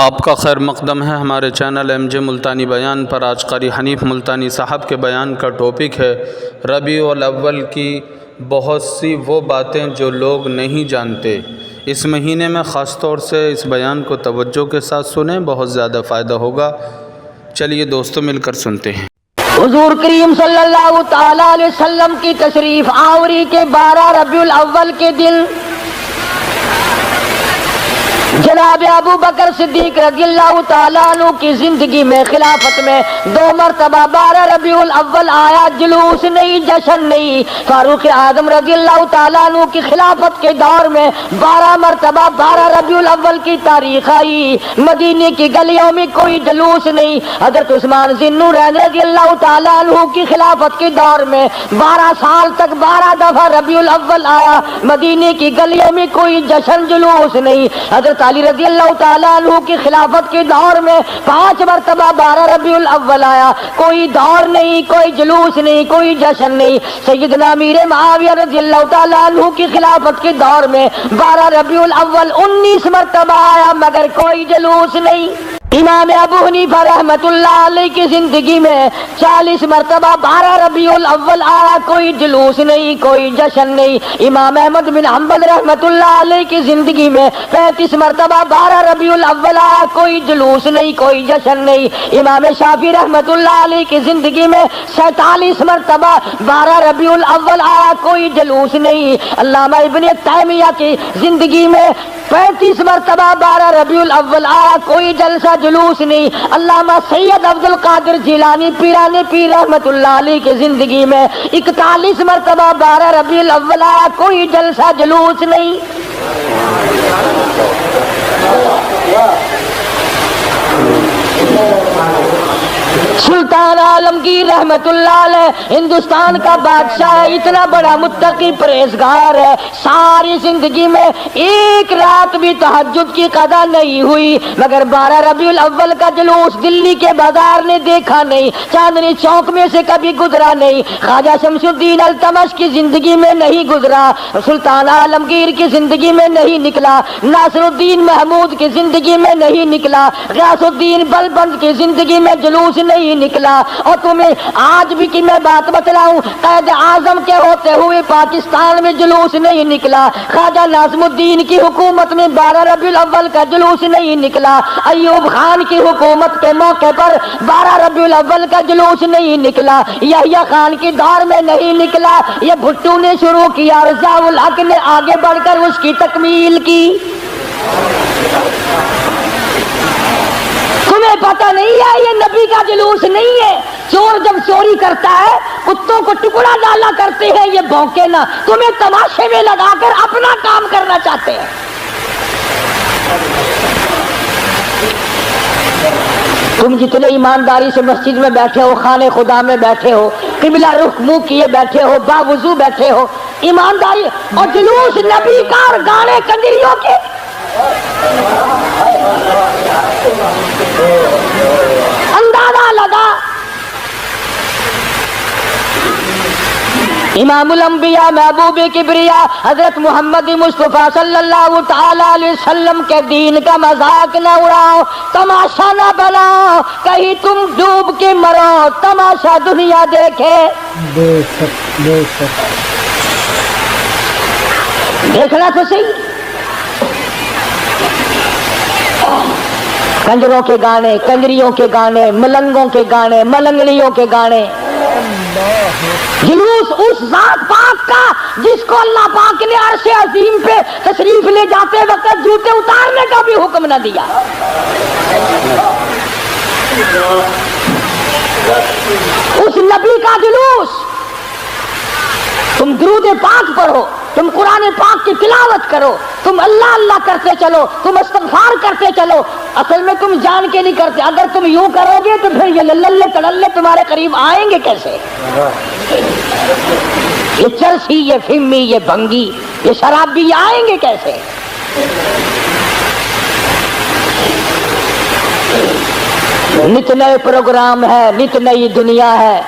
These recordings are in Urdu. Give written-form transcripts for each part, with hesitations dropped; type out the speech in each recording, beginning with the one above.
آپ کا خیر مقدم ہے ہمارے چینل ایم جے ملتانی بیان پر۔ آج قاری حنیف ملتانی صاحب کے بیان کا ٹاپک ہے ربیع الاول کی بہت سی وہ باتیں جو لوگ نہیں جانتے۔ اس مہینے میں خاص طور سے اس بیان کو توجہ کے ساتھ سنیں، بہت زیادہ فائدہ ہوگا۔ چلیے دوستو مل کر سنتے ہیں۔ حضور کریم صلی اللہ تعالی علیہ وسلم کی تشریف آوری کے 12 ربیع الاول کے دن جناب ابو بکر صدیق رضی اللہ تعالیٰ عنہ کی زندگی میں خلافت میں 2 مرتبہ 12 ربیع الاول آیا، جلوس نہیں، جشن نہیں۔ فاروق اعظم رضی اللہ تعالیٰ عنہ کی خلافت کے دور میں 12 مرتبہ 12 ربیع الاول کی تاریخ آئی، مدینے کی گلیوں میں کوئی جلوس نہیں۔ حضرت عثمان ذی النورین رضی اللہ تعالیٰ عنہ کی خلافت کے دور میں 12 سال تک 12 دفعہ ربیع الاول آیا، مدینے کی گلیوں میں کوئی جشن جلوس نہیں۔ حضرت علی رضی اللہ تعالیٰ عنہ کی خلافت کے دور میں 5 مرتبہ 12 ربیع الاول آیا، کوئی دور نہیں، کوئی جلوس نہیں، کوئی جشن نہیں۔ سیدنا امیر معاویہ رضی اللہ تعالیٰ عنہ کی خلافت کے دور میں 12 ربیع الاول 19 مرتبہ آیا، مگر کوئی جلوس نہیں۔ امام ابو حنیفہ رحمت اللہ علیہ کی زندگی میں 40 مرتبہ 12 ربیع الاول آیا، کوئی جلوس نہیں، کوئی جشن نہیں۔ امام احمد بن حنبل رحمت اللہ علیہ کی زندگی میں 35 مرتبہ 12 ربیع الاول آیا، کوئی جلوس نہیں، کوئی جشن نہیں۔ امام شافعی رحمت اللہ علیہ کی زندگی میں 47 مرتبہ 12 ربیع الاول آیا، کوئی جلوس نہیں۔ علامہ ابن تیمیہ کی زندگی میں 35 مرتبہ 12 ربیع الاول آیا، کوئی جلسہ جلوس نہیں۔ علامہ سید عبد القادر جیلانی پیران پیر رحمت اللہ علیہ کی زندگی میں 41 مرتبہ 12 ربیع الاول آیا، کوئی جلسہ جلوس نہیں۔ سلطان عالمگیر رحمت اللہ علیہ ہندوستان کا بادشاہ ہے، اتنا بڑا متقی پرہیزگار ہے، ساری زندگی میں ایک رات بھی تہجد کی قضا نہیں ہوئی، مگر 12 ربیع الاول کا جلوس دلی کے بازار نے دیکھا نہیں، چاندنی چوک میں سے کبھی گزرا نہیں، خواجہ شمس الدین التمش کی زندگی میں نہیں گزرا، سلطان عالمگیر کی زندگی میں نہیں نکلا، ناصر الدین محمود کی زندگی میں نہیں نکلا، غیاث الدین بلبند کی زندگی میں جلوس نہیں نکلا۔ اور تمہیں آج بھی کہ میں بات بتلاؤں، قائد اعظم کے ہوتے ہوئے پاکستان میں جلوس نہیں نکلا، خواجہ ناظم الدین کی حکومت میں 12 ربیع الاول کا جلوس نہیں نکلا، ایوب خان کی حکومت کے موقع پر 12 ربیع الاول کا جلوس نہیں نکلا، یحییٰ خان کے دور میں نہیں نکلا، یہ بھٹو نے شروع کیا، رضا الحق نے آگے بڑھ کر اس کی تکمیل کی۔ تمہیں پتہ نہیں ہے یہ نبی کا جلوس نہیں ہے۔ چور جب چوری کرتا ہے کتوں کو ٹکڑا ڈالا کرتے ہیں، یہ بھونکے نہ، تمہیں تماشے میں لگا کر اپنا کام کرنا چاہتے ہیں۔ تم جتنے ایمانداری سے مسجد میں بیٹھے ہو، خانے خدا میں بیٹھے ہو، قبلہ رخ منہ کیے بیٹھے ہو، باوضو بیٹھے ہو، ایمانداری، اور جلوس نبی کا اور گانے کنجریوں کے، اندازہ لگا۔ امام الانبیاء محبوب کبریا حضرت محمد مصطفیٰ صلی اللہ تعالی علیہ وسلم کے دین کا مذاق نہ اڑاؤ، تماشا نہ بناؤ، کہیں تم ڈوب کے مرو، تماشا دنیا دیکھے۔ دیکھنا تو صحیح، کنجروں کے گانے، کنجریوں کے گانے، ملنگوں کے گانے، ملنگڑیوں کے گانے، جلوس اس ذات پاک کا جس کو اللہ پاک نے عرش عظیم پہ تشریف لے جاتے وقت جوتے اتارنے کا بھی حکم نہ دیا۔ اس نبی کا جلوس، تم درود پاک پڑھو، تم قرآن پاک کی تلاوت کرو، تم اللہ اللہ کرتے چلو، تم استغفار کرتے چلو، اصل میں تم جان کے نہیں کرتے۔ اگر تم یوں کرو گے تو پھر یہ للے تڑلے تمہارے قریب آئیں گے کیسے؟ یہ چرسی، یہ فمی، یہ بھنگی، یہ شرابی آئیں گے کیسے؟ نت نئے پروگرام ہے، نت نئی دنیا ہے۔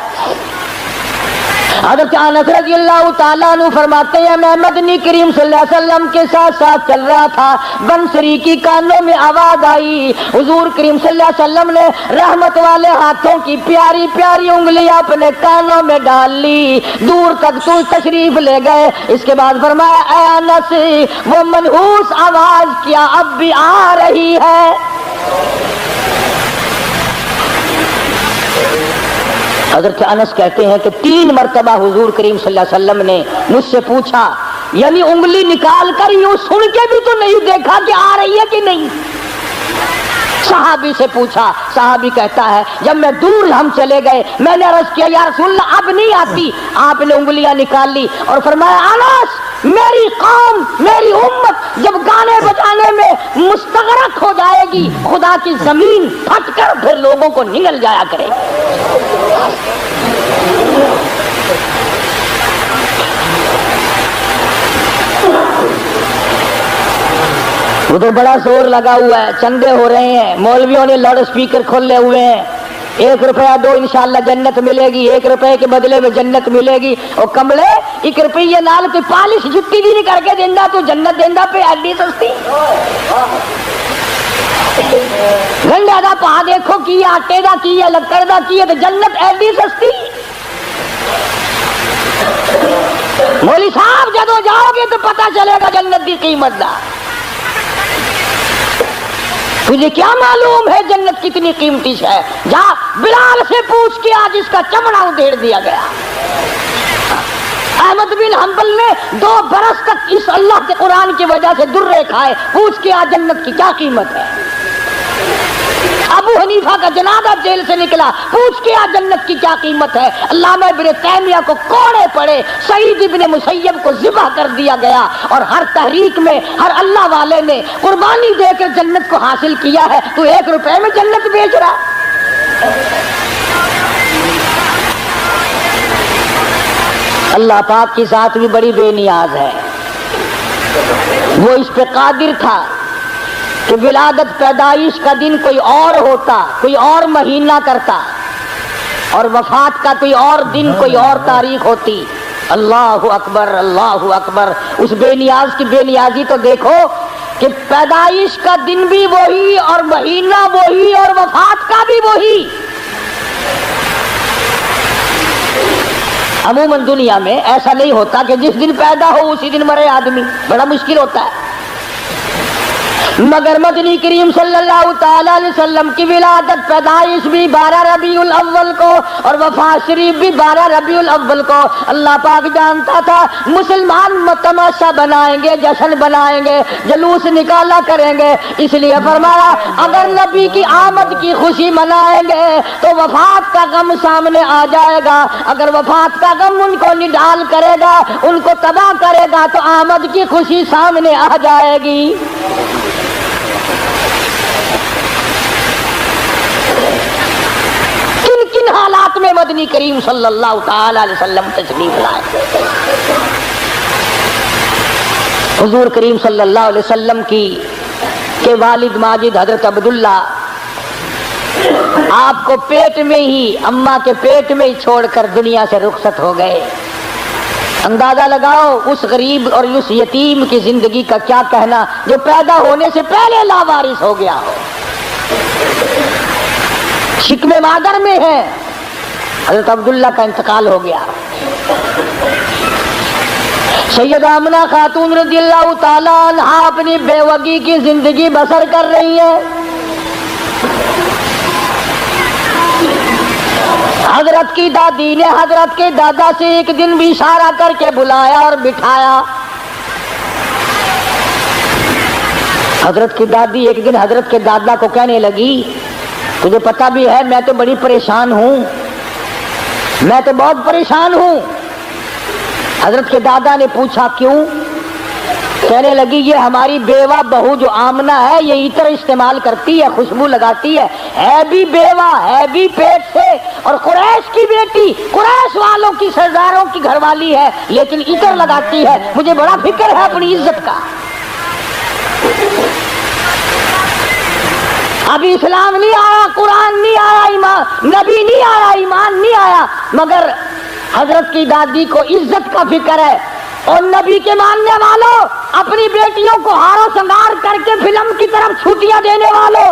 حضرت انس رضی اللہ تعالیٰ عنہ فرماتے ہیں میں مدنی کریم صلی اللہ علیہ وسلم کے ساتھ ساتھ چل رہا تھا، بنسری کی کانوں میں آواز آئی، حضور کریم صلی اللہ علیہ وسلم نے رحمت والے ہاتھوں کی پیاری پیاری انگلیاں اپنے کانوں میں ڈال لی، دور تک تو تشریف لے گئے۔ اس کے بعد فرمایا اے انس وہ منحوس آواز کیا اب بھی آ رہی ہے؟ حضرت انس کہتے ہیں کہ 3 مرتبہ حضور کریم صلی اللہ علیہ وسلم نے مجھ سے پوچھا، یعنی انگلی نکال کر یوں سن کے بھی تو نہیں دیکھا کہ آ رہی ہے کہ نہیں۔ صحابی سے پوچھا، صحابی کہتا ہے جب میں دور ہم چلے گئے میں نے عرض کیا یا رسول اللہ اب نہیں آتی، آپ نے انگلیاں نکال لی اور فرمایا انس میری قوم میری امت جب گانے بجانے میں مستغرق ہو جائے گی خدا کی زمین پھٹ کر پھر لوگوں کو نگل جایا کرے گی۔ ادھر بڑا زور لگا ہوا ہے، چندے ہو رہے ہیں، مولویوں نے لاؤڈ اسپیکر کھولے ہوئے ہیں، 1 روپیہ دو انشاءاللہ جنت ملے گی، 1 روپے کے بدلے میں جنت ملے گی۔ اور کملے 1 روپیے نال کوئی پالش جتی بھی نہیں کر کے دینا تو جنت دینا پہ ایڈی سستی۔ گنڈا دا پا دیکھو کی آٹے دا کی ہے لکڑ دا کی ہے تو جنت ایڈی سستی۔ مولوی صاحب جدو جاؤ گے تو پتہ چلے گا جنت دی قیمت دا۔ تجھے کیا معلوم ہے جنت کتنی قیمتی ہے؟ جا بلال سے پوچھ کے آج اس کا چمڑا ادھیڑ دیا گیا۔ احمد بن حنبل نے 2 برس تک اس اللہ کے قرآن کی وجہ سے درے کھائے، پوچھ کے آج جنت کی کیا قیمت ہے۔ ابو حنیفہ کا جنازہ جیل سے نکلا، پوچھ کے آج جنت کی کیا قیمت ہے۔ علامہ ابن تیمیہ کو کوڑے پڑے، سعید ابن مسیب کو ذبح کر دیا گیا، اور ہر تحریک میں ہر اللہ والے نے قربانی دے کر جنت کو حاصل کیا ہے، تو 1 روپے میں جنت بیچ رہا۔ اللہ پاک کی ذات بھی بڑی بے نیاز ہے، وہ اس پہ قادر تھا کہ ولادت پیدائش کا دن کوئی اور ہوتا، کوئی اور مہینہ کرتا، اور وفات کا کوئی اور دن کوئی اور تاریخ ہوتی۔ اللہ اکبر اللہ اکبر۔ اس بے نیاز کی بے نیازی تو دیکھو کہ پیدائش کا دن بھی وہی اور مہینہ وہی اور وفات کا بھی وہی۔ عموماً دنیا میں ایسا نہیں ہوتا کہ جس دن پیدا ہو اسی دن مرے آدمی، بڑا مشکل ہوتا ہے، مگر مدنی کریم صلی اللہ تعالیٰ علیہ وسلم کی ولادت پیدائش بھی 12 ربیع الاول کو اور وفات شریف بھی 12 ربیع الاول کو۔ اللہ پاک جانتا تھا مسلمان تماشا بنائیں گے، جشن بنائیں گے، جلوس نکالا کریں گے، اس لیے فرمایا اگر نبی کی آمد کی خوشی منائیں گے تو وفات کا غم سامنے آ جائے گا، اگر وفات کا غم ان کو نڈال کرے گا، ان کو تباہ کرے گا تو آمد کی خوشی سامنے آ جائے گی۔ کن حالات میں مدنی کریم صلی اللہ تعالی علیہ وسلم تشریف لائے؟ حضور کریم صلی اللہ علیہ وسلم کے والد ماجد حضرت عبداللہ آپ کو پیٹ میں ہی اماں کے پیٹ میں ہی چھوڑ کر دنیا سے رخصت ہو گئے۔ اندازہ لگاؤ اس غریب اور اس یتیم کی زندگی کا کیا کہنا جو پیدا ہونے سے پہلے لاوارث ہو گیا ہو، شکم مادر میں ہے۔ حضرت عبداللہ کا انتقال ہو گیا۔ سیدہ آمنہ خاتون رضی اللہ تعالیٰ عنہ اپنی بیوگی کی زندگی بسر کر رہی ہے۔ حضرت کی دادی نے حضرت کے دادا سے ایک دن بھی اشارہ کر کے بلایا اور بٹھایا۔ حضرت کی دادی ایک دن حضرت کے دادا کو کہنے لگی تجھے پتہ بھی ہے میں تو بڑی پریشان ہوں، میں تو بہت پریشان ہوں۔ حضرت کے دادا نے پوچھا کیوں؟ کہنے لگی یہ ہماری بیوہ بہو جو آمنہ ہے یہ عطر استعمال کرتی ہے، خوشبو لگاتی ہے بھی بیوہ ہے بھی پیٹ سے، اور قریش کی بیٹی قریش والوں کی سرداروں کی گھر والی ہے لیکن عطر لگاتی ہے، مجھے بڑا فکر ہے اپنی عزت کا۔ ابھی اسلام نہیں آیا، قرآن نہیں آیا، ایمان نبی نہیں آیا، ایمان نہیں آیا، مگر حضرت کی دادی کو عزت کا فکر ہے، اور نبی کے ماننے والوں، اپنی بیٹیوں کو ہارو سنگار کر کے فلم کی طرف چھٹیاں دینے والوں،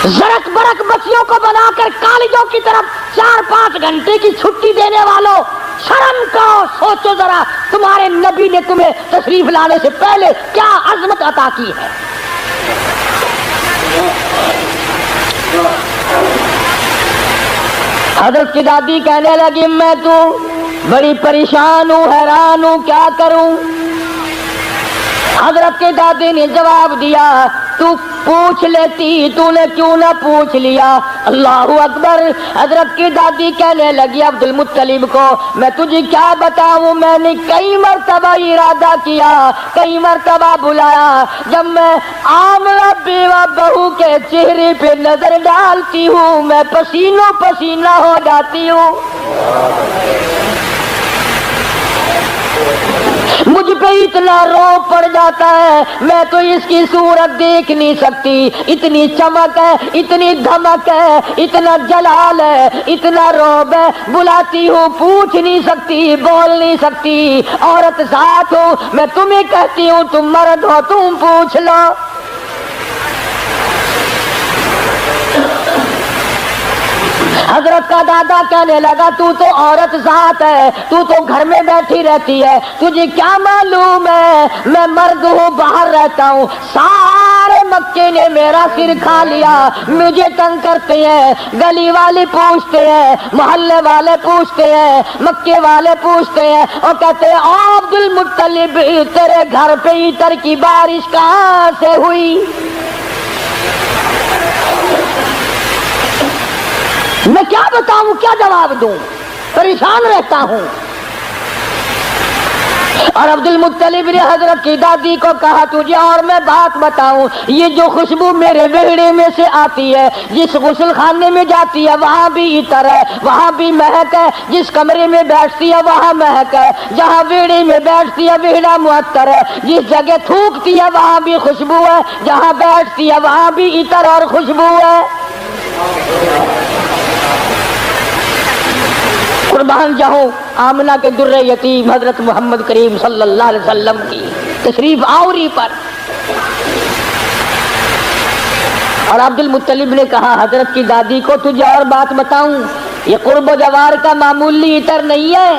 زرک برک بچیوں کو بنا کر کالجوں کی طرف 4-5 گھنٹے کی چھٹی دینے والوں، شرم کرو، سوچو ذرا تمہارے نبی نے تمہیں تشریف لانے سے پہلے کیا عظمت عطا کی ہے۔ حضرت کی دادی کہنے لگی میں تو بڑی پریشان ہوں، حیران ہوں، کیا کروں؟ حضرت کی دادی نے جواب دیا تو پوچھ لیتی، تو نے کیوں نہ پوچھ لیا؟ اللہ اکبر۔ حضرت کی دادی کہنے لگی عبد المطلب کو میں تجھے کیا بتاؤں، میں نے کئی مرتبہ ارادہ کیا، کئی مرتبہ بلایا، جب میں آمنہ بیوہ بہو کے چہرے پہ نظر ڈالتی ہوں میں پسینوں پسینہ ہو جاتی ہوں، مجھ پہ اتنا روب پڑ جاتا ہے، میں تو اس کی صورت دیکھ نہیں سکتی، اتنی چمک ہے، اتنی دھمک ہے، اتنا جلال ہے، اتنا روب ہے، بلاتی ہوں پوچھ نہیں سکتی، بول نہیں سکتی، عورت ساتھ ہوں، میں تمہیں کہتی ہوں تم مرد ہو تم پوچھ لو۔ حضرت کا دادا کہنے لگا تو عورت ذات ہے، تو گھر میں بیٹھی رہتی ہے، تجھے کیا معلوم ہے میں مرد ہوں، باہر رہتا ہوں، سارے مکے نے میرا سر کھا لیا، مجھے تنگ کرتے ہیں، گلی والے پوچھتے ہیں، محلے والے پوچھتے ہیں، مکے والے پوچھتے ہیں، اور کہتے ہیں عبد المطلب تیرے گھر پہ عطر کی بارش کہاں سے ہوئی؟ میں کیا بتاؤں، کیا جواب دوں، پریشان رہتا ہوں۔ اور عبد المطلب نے حضرت کی دادی کو کہا تجھے اور میں بات بتاؤں، یہ جو خوشبو میرے ویڑے میں سے آتی ہے، جس غسل خانے میں جاتی ہے وہاں بھی عطر ہے، وہاں بھی مہک ہے، جس کمرے میں بیٹھتی ہے وہاں مہک ہے، جہاں ویڑے میں بیٹھتی ہے ویڑا معطر ہے، جس جگہ تھوکتی ہے وہاں بھی خوشبو ہے، جہاں بیٹھتی ہے وہاں بھی عطر اور خوشبو ہے۔ قربان جاؤں آمنہ کے در یتیم حضرت محمد کریم صلی اللہ علیہ وسلم کی تشریف آوری پر۔ اور عبد المطلب نے کہا حضرت کی دادی کو تجھے اور بات بتاؤں، یہ قرب و جوار کا معمولی عطر نہیں ہے،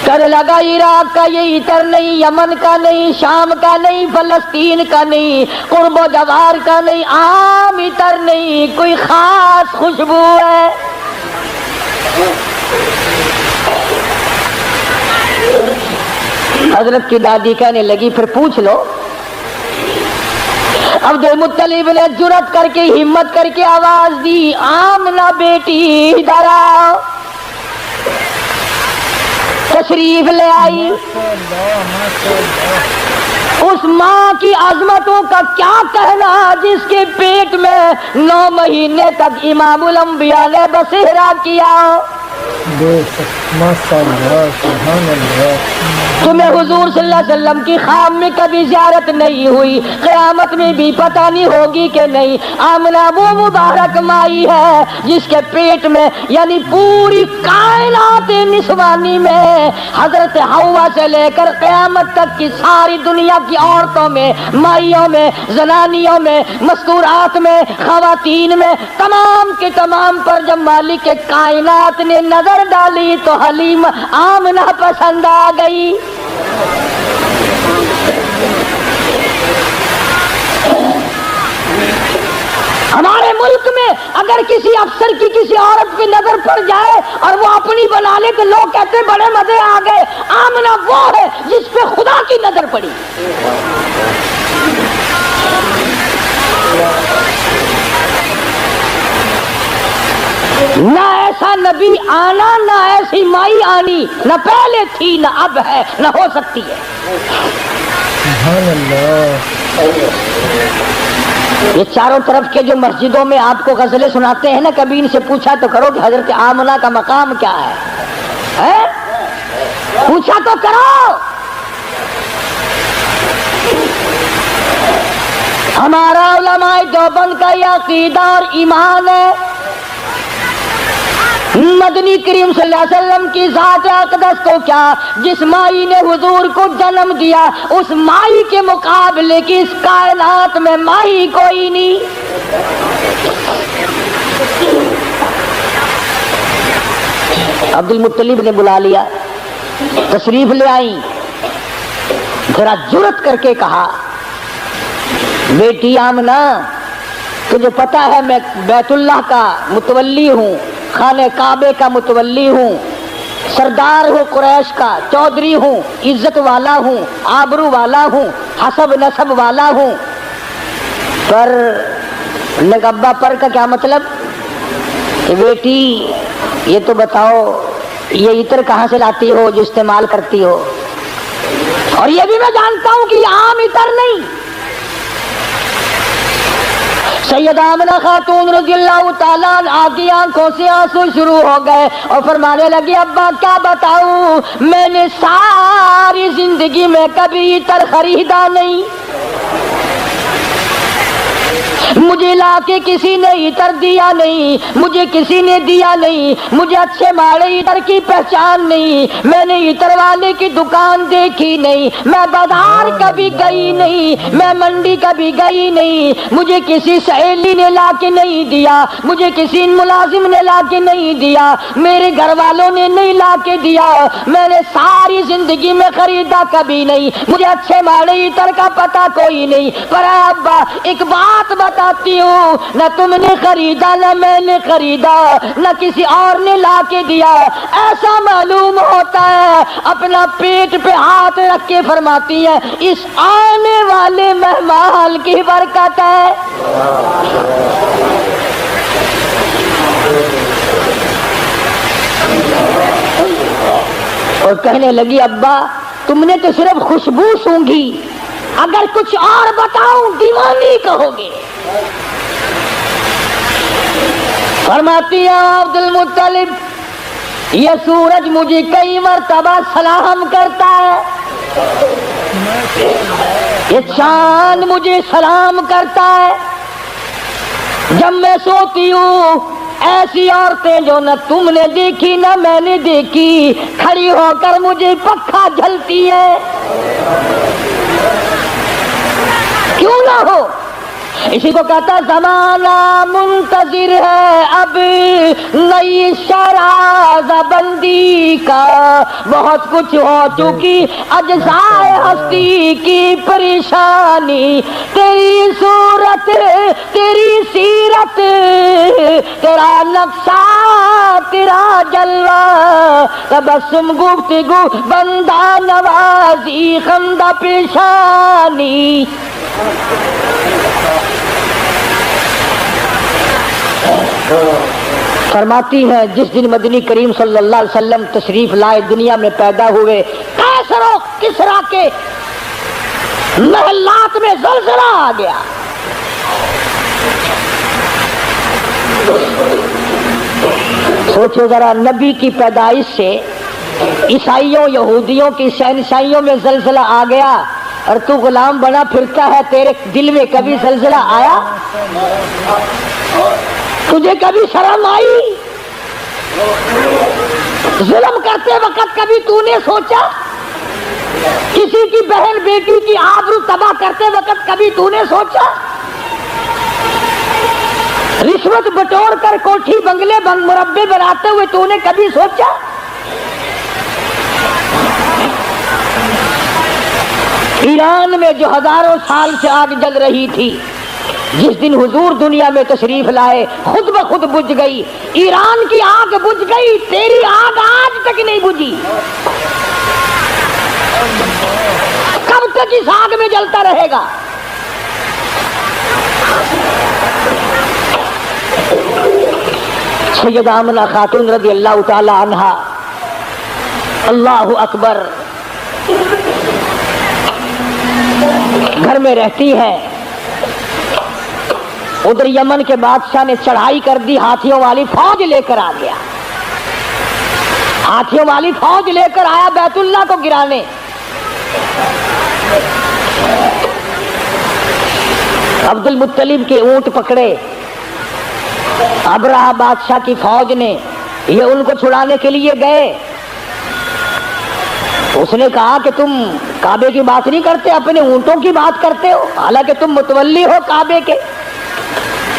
کہنے لگا عراق کا یہ عطر نہیں، یمن کا نہیں، شام کا نہیں، فلسطین کا نہیں، قرب و جوار کا نہیں، عام عطر نہیں، کوئی خاص خوشبو ہے۔ حضرت کی دادی کہنے لگی پھر پوچھ لو۔ عبد المطلب نے جرأت کر کے ہمت کر کے آواز دی آمنہ بیٹی ادھر آؤ، تشریف لے آئی۔ اس ماں کی عظمتوں کا کیا کہنا جس کے پیٹ میں 9 مہینے تک امام الانبیاء نے بسیرا کیا۔ تمہیں حضور صلی اللہ علیہ وسلم کی خام میں کبھی زیارت نہیں ہوئی، قیامت میں بھی پتہ نہیں ہوگی کہ نہیں۔ آمنہ وہ مبارک مائی ہے جس کے پیٹ میں یعنی پوری کائنات نسوانی میں حضرت حوا سے لے کر قیامت تک کی ساری دنیا کی عورتوں میں، مائیوں میں، زنانیوں میں، مستورات میں، خواتین میں، تمام کے تمام پر جب مالک کائنات نے نظر ڈالی تو حلیم آمنہ پسند آ گئی۔ ہمارے ملک میں اگر کسی افسر کی کسی عورت پہ نظر پڑ جائے اور وہ اپنی بنا لے تو لوگ کہتے بڑے مزے آ گئے۔ آمنہ وہ ہے جس پہ خدا کی نظر پڑی۔ نہ ایسا نبی آنا، نہ ایسی مائی آنی، نہ پہلے تھی نہ اب ہے نہ ہو سکتی ہے۔ سبحان اللہ۔ یہ چاروں طرف کے جو مسجدوں میں آپ کو غزلیں سناتے ہیں نا، کبھی ان سے پوچھا تو کرو کہ حضرت آمنہ کا مقام کیا ہے؟ پوچھا تو کرو۔ ہمارا علماء دیوبند کا یہ عقیدہ اور ایمان ہے، مدنی کریم صلی اللہ علیہ وسلم کی ذات اقدس کو کیا، جس مائی نے حضور کو جنم دیا اس مائی کے مقابلے کی اس کائنات میں مائی کوئی نہیں۔ عبد المطلب نے بلا لیا، تشریف لے آئی، ذرا جرت کر کے کہا بیٹی آمنہ تجھے پتا ہے میں بیت اللہ کا متولی ہوں، خانہ کعبے کا متولی ہوں، سردار ہوں قریش کا، چودھری ہوں، عزت والا ہوں، آبرو والا ہوں، حسب نسب والا ہوں، پر ابا پر کا کیا مطلب کہ بیٹی یہ تو بتاؤ یہ عطر کہاں سے لاتی ہو جو استعمال کرتی ہو، اور یہ بھی میں جانتا ہوں کہ یہ عام عطر نہیں۔ سیدہ آمنہ خاتون رضی اللہ تعالیٰ عنہا کی آنکھوں سے آنسو شروع ہو گئے اور فرمانے لگی ابا کیا بتاؤں، میں نے ساری زندگی میں کبھی عطر خریدا نہیں، مجھے لا کے کسی نے عطر دیا نہیں، مجھے کسی نے دیا نہیں، مجھے اچھے ماڑے عطر کی پہچان نہیں، میں نے عطر والے کی دکان دیکھی نہیں، میں بازار کبھی گئی نہیں، میں منڈی کبھی گئی نہیں، مجھے کسی سہیلی نے لا کے نہیں دیا، مجھے کسی ملازم نے لا کے نہیں دیا، میرے گھر والوں نے نہیں لا کے دیا، میں نے ساری زندگی میں خریدا کبھی نہیں، مجھے اچھے ماڑے عطر کا پتہ کوئی نہیں، پر ابا ایک بات بتاتی ہوں، نہ تم نے خریدا نہ میں نے خریدا نہ کسی اور نے لا کے دیا، ایسا معلوم ہوتا ہے اپنا پیٹ پہ ہاتھ رکھ کے فرماتی ہے اس آنے والے مہمان کی برکت ہے۔ اور کہنے لگی ابا تم نے تو صرف خوشبو سونگھی، اگر کچھ اور بتاؤں دیوانی کہو گے۔ فرماتی ہے عبد المطلب یہ سورج مجھے کئی مرتبہ سلام کرتا ہے، یہ چاند مجھے سلام کرتا ہے، جب میں سوتی ہوں ایسی عورتیں جو نہ تم نے دیکھی نہ میں نے دیکھی کھڑی ہو کر مجھے پکھا جھلتی ہے، کیوں نہ ہو، اسی کو کہتا زمانہ منتظر ہے اب نئی شراز بندی کا، بہت کچھ ہو چکی اجزائے ہستی کی پریشانی، تیری صورت تیری سیرت تیرا نقشہ تیرا جلوہ، تبسم گفتگو بندہ نوازی خندہ پیشانی۔ فرماتی ہے جس دن مدنی کریم صلی اللہ علیہ وسلم تشریف لائے دنیا میں پیدا ہوئے، قیصر و کسریٰ کے محلات میں زلزلہ آ گیا، سوچو ذرا نبی کی پیدائش سے عیسائیوں یہودیوں کی شہنشاہیوں میں زلزلہ آ گیا اور تو غلام بنا پھرتا ہے، تیرے دل میں کبھی زلزلہ آیا؟ تجھے کبھی شرم آئی؟ ظلم کرتے وقت کبھی تو نے سوچا؟ کسی کی بہن بیٹی کی آبرو تباہ کرتے وقت کبھی تو نے سوچا؟ رشوت بٹور کر کوٹھی بنگلے مربع بناتے ہوئے تو نے کبھی سوچا؟ ایران میں جو ہزاروں سال سے آگ جل رہی تھی، جس دن حضور دنیا میں تشریف لائے خود بخود بجھ گئی، ایران کی آگ بجھ گئی، تیری آگ آج تک نہیں بجھی، کب تک اس آگ میں جلتا رہے گا؟ سیدہ آمنہ خاتون رضی اللہ تعالی عنہا اللہ اکبر گھر میں رہتی ہے، ادھر یمن کے بادشاہ نے چڑھائی کر دی، ہاتھیوں والی فوج لے کر آ گیا، ہاتھیوں والی فوج لے کر آیا بیت اللہ کو گرانے، عبد المطلب کے اونٹ پکڑے، ابرہہ بادشاہ کی فوج نے، یہ ان کو چھڑانے کے لیے گئے۔ اس نے کہا کہ تم کعبے کی بات نہیں کرتے، اپنے اونٹوں کی بات کرتے ہو، حالانکہ تم متولی ہو کعبے کے۔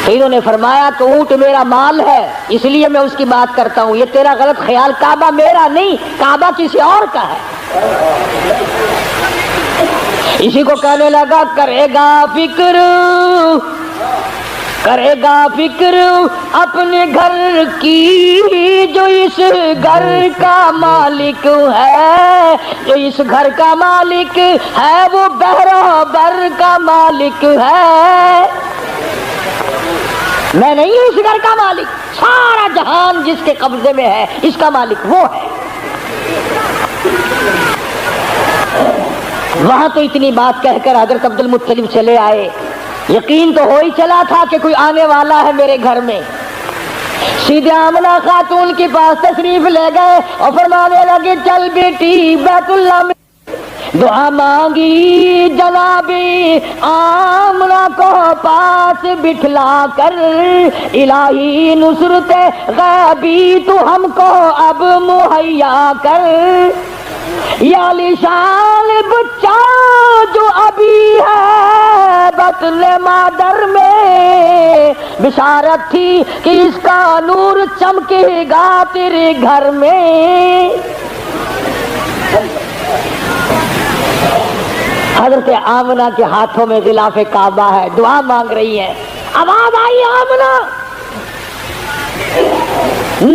تو انہوں نے فرمایا کہ اونٹ میرا مال ہے، اس لیے میں اس کی بات کرتا ہوں، یہ تیرا غلط خیال، کعبہ میرا نہیں، کعبہ کسی اور کا ہے۔ اسی کو کہنے لگا کرے گا فکر اپنے گھر کی، جو اس گھر کا مالک ہے، جو اس گھر کا مالک ہے وہ بہرہ بر کا مالک ہے۔ میں نہیں ہوں اس گھر کا مالک، سارا جہان جس کے قبضے میں ہے اس کا مالک وہ ہے۔ وہاں تو اتنی بات کہہ کر حضرت عبد المطلب چلے آئے، یقین تو ہو ہی چلا تھا کہ کوئی آنے والا ہے میرے گھر میں۔ سیدھے آمنہ خاتون کے پاس تشریف لے گئے اور فرمانے لگے چل بیٹی بیت اللہ میں دعا مانگی، جناب آمنہ کو پاس بٹھلا کر، الہی نصرت غیبی تو ہم کو اب مہیا کر، یا لشان بچہ جو ابھی ہے بطن مادر میں، بشارت تھی کہ اس کا نور چمکے گا تیرے گھر میں۔ حضرت آمنہ کے ہاتھوں میں غلاف کعبہ ہے، دعا مانگ رہی ہے، آواز آئی آمنہ،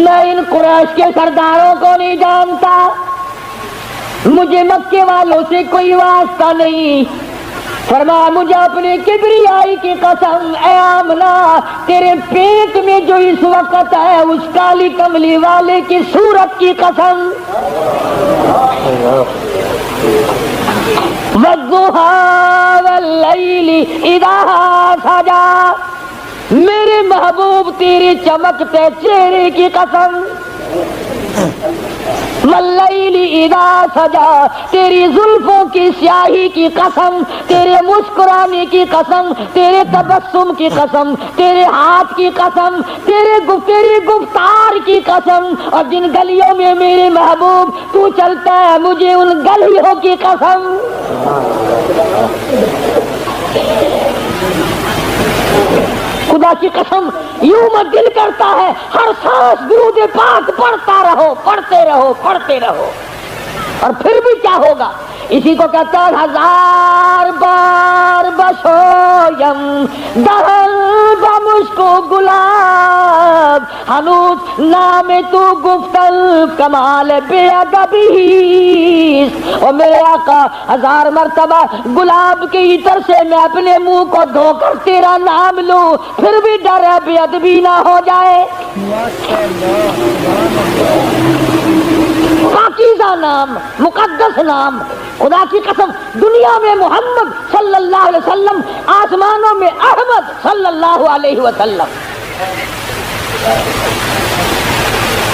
میں ان قریش کے سرداروں کو نہیں جانتا، مجھے مکے والوں سے کوئی واسطہ نہیں، فرمایا مجھے اپنے کبریائی کی قسم، اے آمنہ تیرے پیٹ میں جو اس وقت ہے اس کالی کملی والے کی صورت کی قسم، والضحیٰ واللیل اذا سجا، میرے محبوب تیرے چمکتے چہرے کی قسم، واللیل اذا سجا، تیری زلفوں کی سیاہی کی قسم، تیرے مسکرانے کی قسم، تیرے تبسم کی قسم، تیرے ہاتھ کی قسم، تیری گفتار کی قسم، اور جن گلیوں میں میرے محبوب تو چلتا ہے مجھے ان گلیوں کی قسم۔ خدا کی قسم یوں میں دل کرتا ہے ہر سانس درود پاک پڑھتا رہو، پڑھتے رہو، پڑھتے رہو، اور پھر بھی کیا ہوگا؟ اسی کو کہتا ہے ہزار بار بسویم دہل بمشک و گلاب، ہنوز نام تو گفتل کمال بے ادبی، اور میرے آقا ہزار مرتبہ گلاب کے عطر سے میں اپنے منہ کو دھو کر تیرا نام لوں، پھر بھی ڈر ہے بے ادبی نہ ہو جائے۔ پاکیزہ نام، مقدس نام، خدا کی قسم دنیا میں محمد صلی اللہ علیہ وسلم، آسمانوں میں احمد صلی اللہ علیہ وسلم۔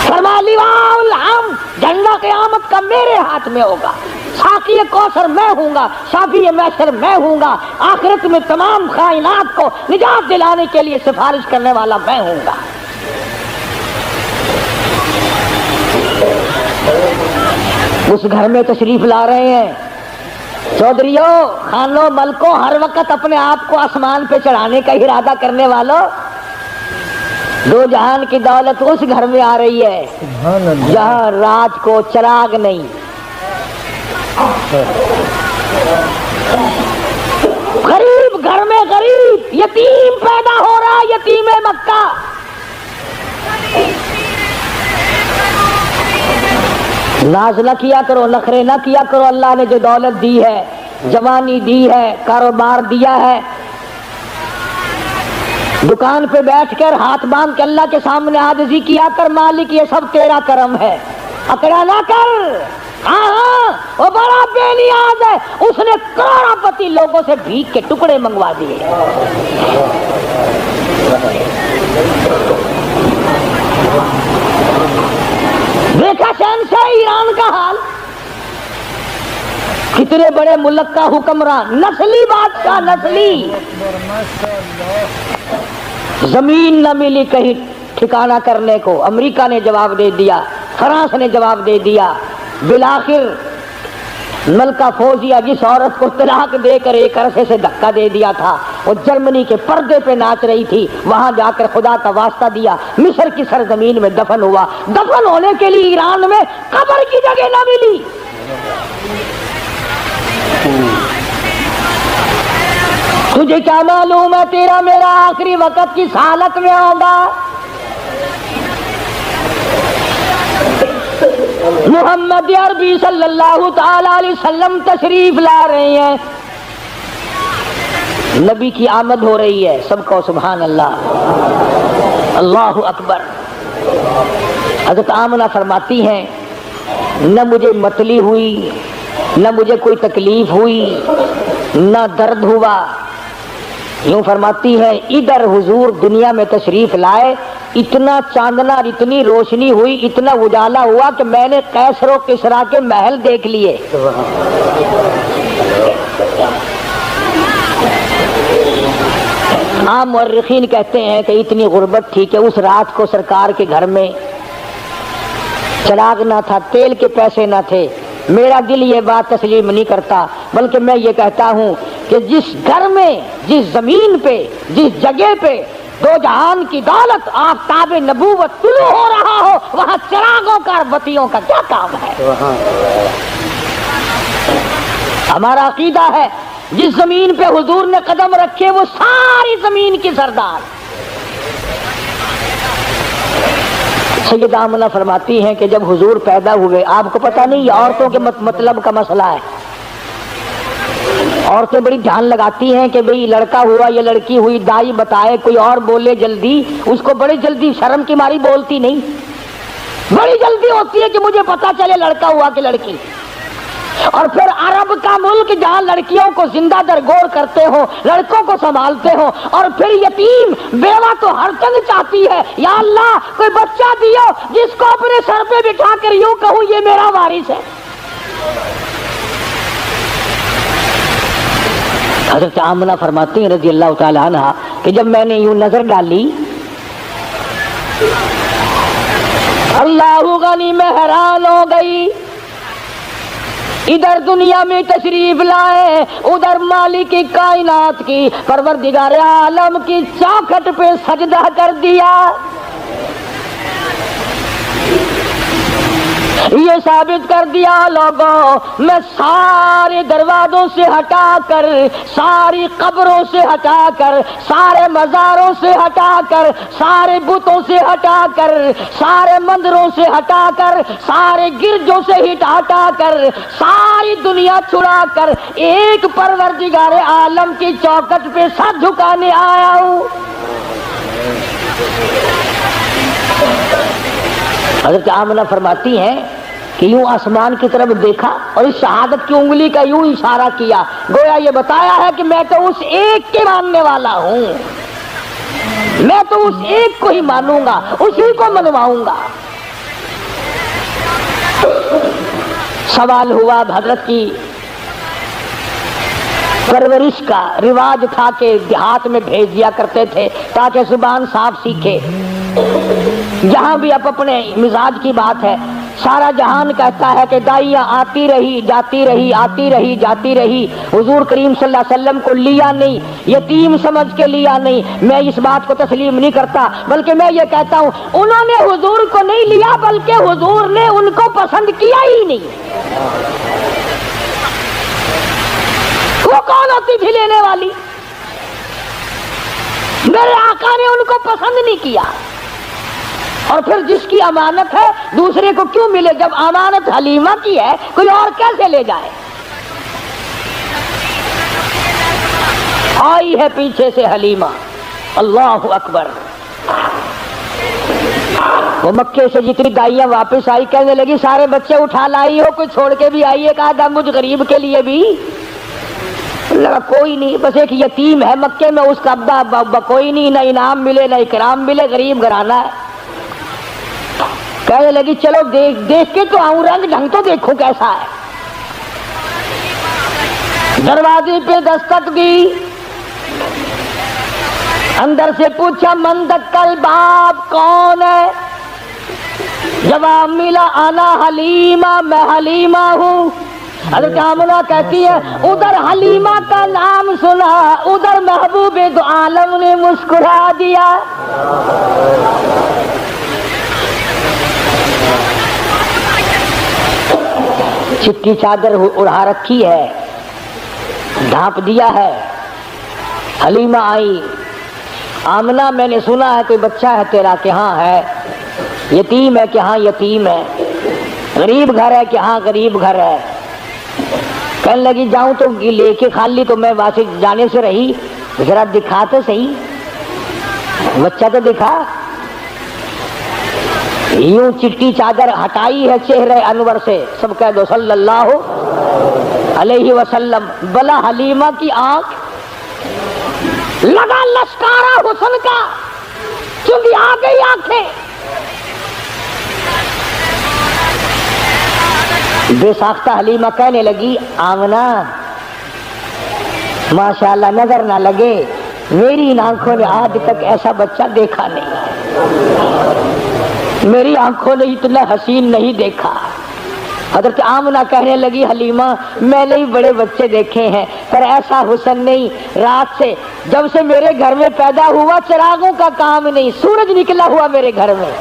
فرما لواء الحمد، جھنڈا قیامت کا میرے ہاتھ میں ہوگا، ساقی کوثر میں ہوں گا، شافی محشر میں ہوں گا، آخرت میں تمام کائنات کو نجات دلانے کے لیے سفارش کرنے والا میں ہوں گا۔ اس گھر میں تشریف لا رہے ہیں چودھریوں، خانوں، ملکوں، ہر وقت اپنے آپ کو آسمان پہ چڑھانے کا ارادہ کرنے والوں، دو جہان کی دولت اس گھر میں آ رہی ہے جہاں رات کو چراغ نہیں۔ غریب گھر میں غریب یتیم پیدا ہو رہا، یتیم مکہ۔ ناز نہ کیا کرو، نخرے نہ کیا کرو، اللہ نے جو دولت دی ہے، جوانی دی ہے، کاروبار دیا ہے، دکان پہ بیٹھ کر ہاتھ باندھ کے اللہ کے سامنے عاجزی کیا کر، مالک یہ سب تیرا کرم ہے، اکڑا نہ کر۔ ہاں وہ بڑا بے نیاز ہے، اس نے کروڑوں پتی لوگوں سے بھیک کے ٹکڑے منگوا دیے۔ دیکھا شہنشاہ ایران کا حال، کتنے بڑے ملک کا حکمران، نسلی بادشاہ، نسلی. زمین نہ ملی کہیں ٹھکانہ کرنے کو. امریکہ نے جواب دے دیا، فرانس نے جواب دے دیا. بالآخر ملکہ فوزیہ جس عورت کو طلاق دے کر ایک عرصے سے دھکا دے دیا تھا، وہ جرمنی کے پردے پہ ناچ رہی تھی، وہاں جا کر خدا کا واسطہ دیا، مصر کی سرزمین میں دفن ہوا. دفن ہونے کے لیے ایران میں قبر کی جگہ نہ ملی. تجھے کیا معلوم ہے تیرا میرا آخری وقت کس حالت میں ہوگا؟ محمد عربی صلی اللہ تعالی علیہ وسلم تشریف لا رہے ہیں، نبی کی آمد ہو رہی ہے. سب کو سبحان اللہ، اللہ اکبر. حضرت آمنہ فرماتی ہیں نہ مجھے متلی ہوئی، نہ مجھے کوئی تکلیف ہوئی، نہ درد ہوا. یوں فرماتی ہے ادھر حضور دنیا میں تشریف لائے، اتنا چاندنا اور اتنی روشنی ہوئی، اتنا اجالا ہوا کہ میں نے قیصر و کسریٰ کے محل دیکھ لیے. عام مورخین کہتے ہیں کہ اتنی غربت تھی کہ اس رات کو سرکار کے گھر میں چراغ نہ تھا، تیل کے پیسے نہ تھے. میرا دل یہ بات تسلیم نہیں کرتا، بلکہ میں یہ کہتا ہوں کہ جس گھر میں، جس زمین پہ، جس جگہ پہ دو جہان کی دولت آفتاب نبوت طلوع ہو رہا ہو، وہاں چراغوں کا اور بتیوں کا کیا کام ہے؟ ہمارا عقیدہ ہے جس زمین پہ حضور نے قدم رکھے وہ ساری زمین کی سردار. سیدہ آمنہ فرماتی ہیں کہ جب حضور پیدا ہوئے، آپ کو پتہ نہیں عورتوں کے مطلب کا مسئلہ ہے. عورتیں بڑی دھیان لگاتی ہیں کہ بھئی لڑکا ہوا یا لڑکی ہوئی، دائی بتائے، کوئی اور بولے جلدی، اس کو بڑی جلدی شرم کی ماری بولتی نہیں، بڑی جلدی ہوتی ہے کہ مجھے پتا چلے لڑکا ہوا کہ لڑکی. اور پھر عرب کا ملک جہاں لڑکیوں کو زندہ درگور کرتے ہو، لڑکوں کو سنبھالتے ہو، اور پھر یتیم بیوہ تو ہر تنگ چاہتی ہے، یا اللہ کوئی بچہ دیو جس کو اپنے سر پہ بٹھا کر یوں کہوں یہ میرا وارث ہے. حضرت آمنہ فرماتی ہیں رضی اللہ تعالی عنہ کہ جب میں نے یوں نظر ڈالی، اللہ غنی میں حیران ہو گئی. ادھر دنیا میں تشریف لائے، ادھر مالک کائنات کی پروردگار عالم کی چوکھٹ پہ سجدہ کر دیا. یہ ثابت کر دیا لوگوں میں سارے دروازوں سے ہٹا کر، ساری قبروں سے ہٹا کر، سارے مزاروں سے ہٹا کر، سارے بتوں سے ہٹا کر، سارے مندروں سے ہٹا کر، سارے گرجوں سے ہٹا کر، ساری دنیا چھڑا کر ایک پروردگار عالم کی چوکٹ پہ سر جھکانے آیا ہوں. حضرت آمنہ فرماتی ہیں کہ یوں آسمان کی طرف دیکھا اور اس شہادت کی انگلی کا یوں اشارہ کیا، گویا یہ بتایا ہے کہ میں تو اس ایک کے ماننے والا ہوں، میں تو اس ایک کو ہی مانوں گا، اسی کو منواؤں گا. سوال ہوا، حضرت کی پرورش کا رواج تھا کہ دیہات میں بھیج دیا کرتے تھے تاکہ زبان صاف سیکھے. جہاں بھی اب اپنے مزاج کی بات ہے، سارا جہان کہتا ہے کہ دائیاں آتی رہی جاتی رہی، آتی رہی جاتی رہی، حضور کریم صلی اللہ علیہ وسلم کو لیا نہیں، یتیم سمجھ کے لیا نہیں. میں اس بات کو تسلیم نہیں کرتا، بلکہ میں یہ کہتا ہوں انہوں نے حضور کو نہیں لیا بلکہ حضور نے ان کو پسند کیا ہی نہیں. وہ کون ہوتی تھی لینے والی؟ میرے آقا نے ان کو پسند نہیں کیا. اور پھر جس کی امانت ہے دوسرے کو کیوں ملے؟ جب امانت حلیمہ کی ہے کوئی اور کیسے لے جائے؟ آئی ہے پیچھے سے حلیمہ، اللہ اکبر. وہ مکے سے جتنی دائیاں واپس آئی کہنے لگی سارے بچے اٹھا لائی ہو، کوئی چھوڑ کے بھی آئیے. کہا تھا مجھ غریب کے لیے بھی لگا کوئی نہیں، بس ایک یتیم ہے مکے میں، اس کا ابا کوئی نہیں، نہ انعام ملے نہ اکرام ملے، غریب گھرانہ ہے. کہنے لگی چلو دیکھ کے تو آؤں، رنگ ڈھنگ تو دیکھو کیسا ہے. دروازے پہ دستک دی، اندر سے پوچھا من دکل باب، کون ہے؟ جواب ملا انا حلیمہ، میں حلیمہ ہوں۔ حضرت آمنہ کہتی ہے ادھر حلیمہ کا نام سنا، ادھر محبوب دو عالم نے مسکرا دیا۔ چٹی چادر اڑا رکھی ہے، ڈھانپ دیا ہے۔ حلیمہ آئی، آمنہ میں نے سنا ہے کوئی بچہ ہے تیرا کہ ہاں ہے، یتیم ہے کہ ہاں یتیم ہے، غریب گھر ہے کہ ہاں غریب گھر ہے۔ کہنے لگی جاؤں تو لے کے خالی، تو میں واسطے جانے سے رہی، ذرا دکھا تو صحیح، بچہ تو دکھا۔ یوں چٹی چادر ہٹائی ہے چہرے انور سے، سب کہہ دو صلی اللہ علیہ وسلم۔ بلا حلیمہ کی آنکھ لگا لشکارا حسن کا، چونکہ آ گئی آنکھیں۔ بے ساختہ حلیمہ کہنے لگی آمنہ ماشاءاللہ نظر نہ لگے، میری ان آنکھوں نے آج تک ایسا بچہ دیکھا نہیں، میری آنکھوں نے اتنا حسین نہیں دیکھا۔ حضرت آمنہ کہنے لگی حلیمہ میں نے بڑے بچے دیکھے ہیں پر ایسا حسن نہیں، رات سے جب سے میرے گھر میں پیدا ہوا چراغوں کا کام نہیں، سورج نکلا ہوا میرے گھر میں۔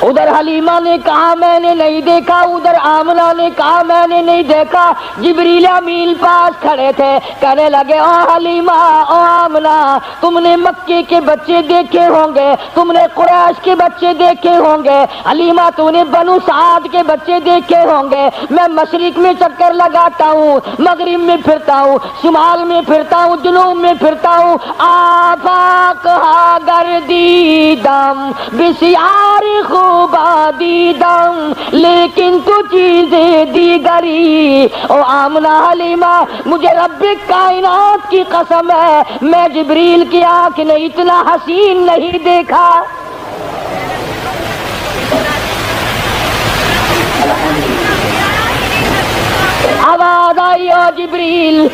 ادھر حلیمہ نے کہا میں نے نہیں دیکھا، ادھر آمنہ نے کہا میں نے نہیں دیکھا۔ جبریل امین پاس کھڑے تھے، کہنے لگے او حلیمہ او آمنہ تم نے مکے کے بچے دیکھے ہوں گے، تم نے قریش کے بچے دیکھے ہوں گے، حلیمہ تو نے بنو سعد کے بچے دیکھے ہوں گے۔ میں مشرق میں چکر لگاتا ہوں، مغرب میں پھرتا ہوں، شمال میں پھرتا ہوں، جنوب میں پھرتا ہوں، آفاق گردیدم بسیار خوبا دیدم لیکن تو چیزیں دیگری۔ او آمنہ حلیمہ مجھے رب کائنات کی قسم ہے میں جبریل کی آنکھ نے اتنا حسین نہیں دیکھا۔ آواز آئی او جبریل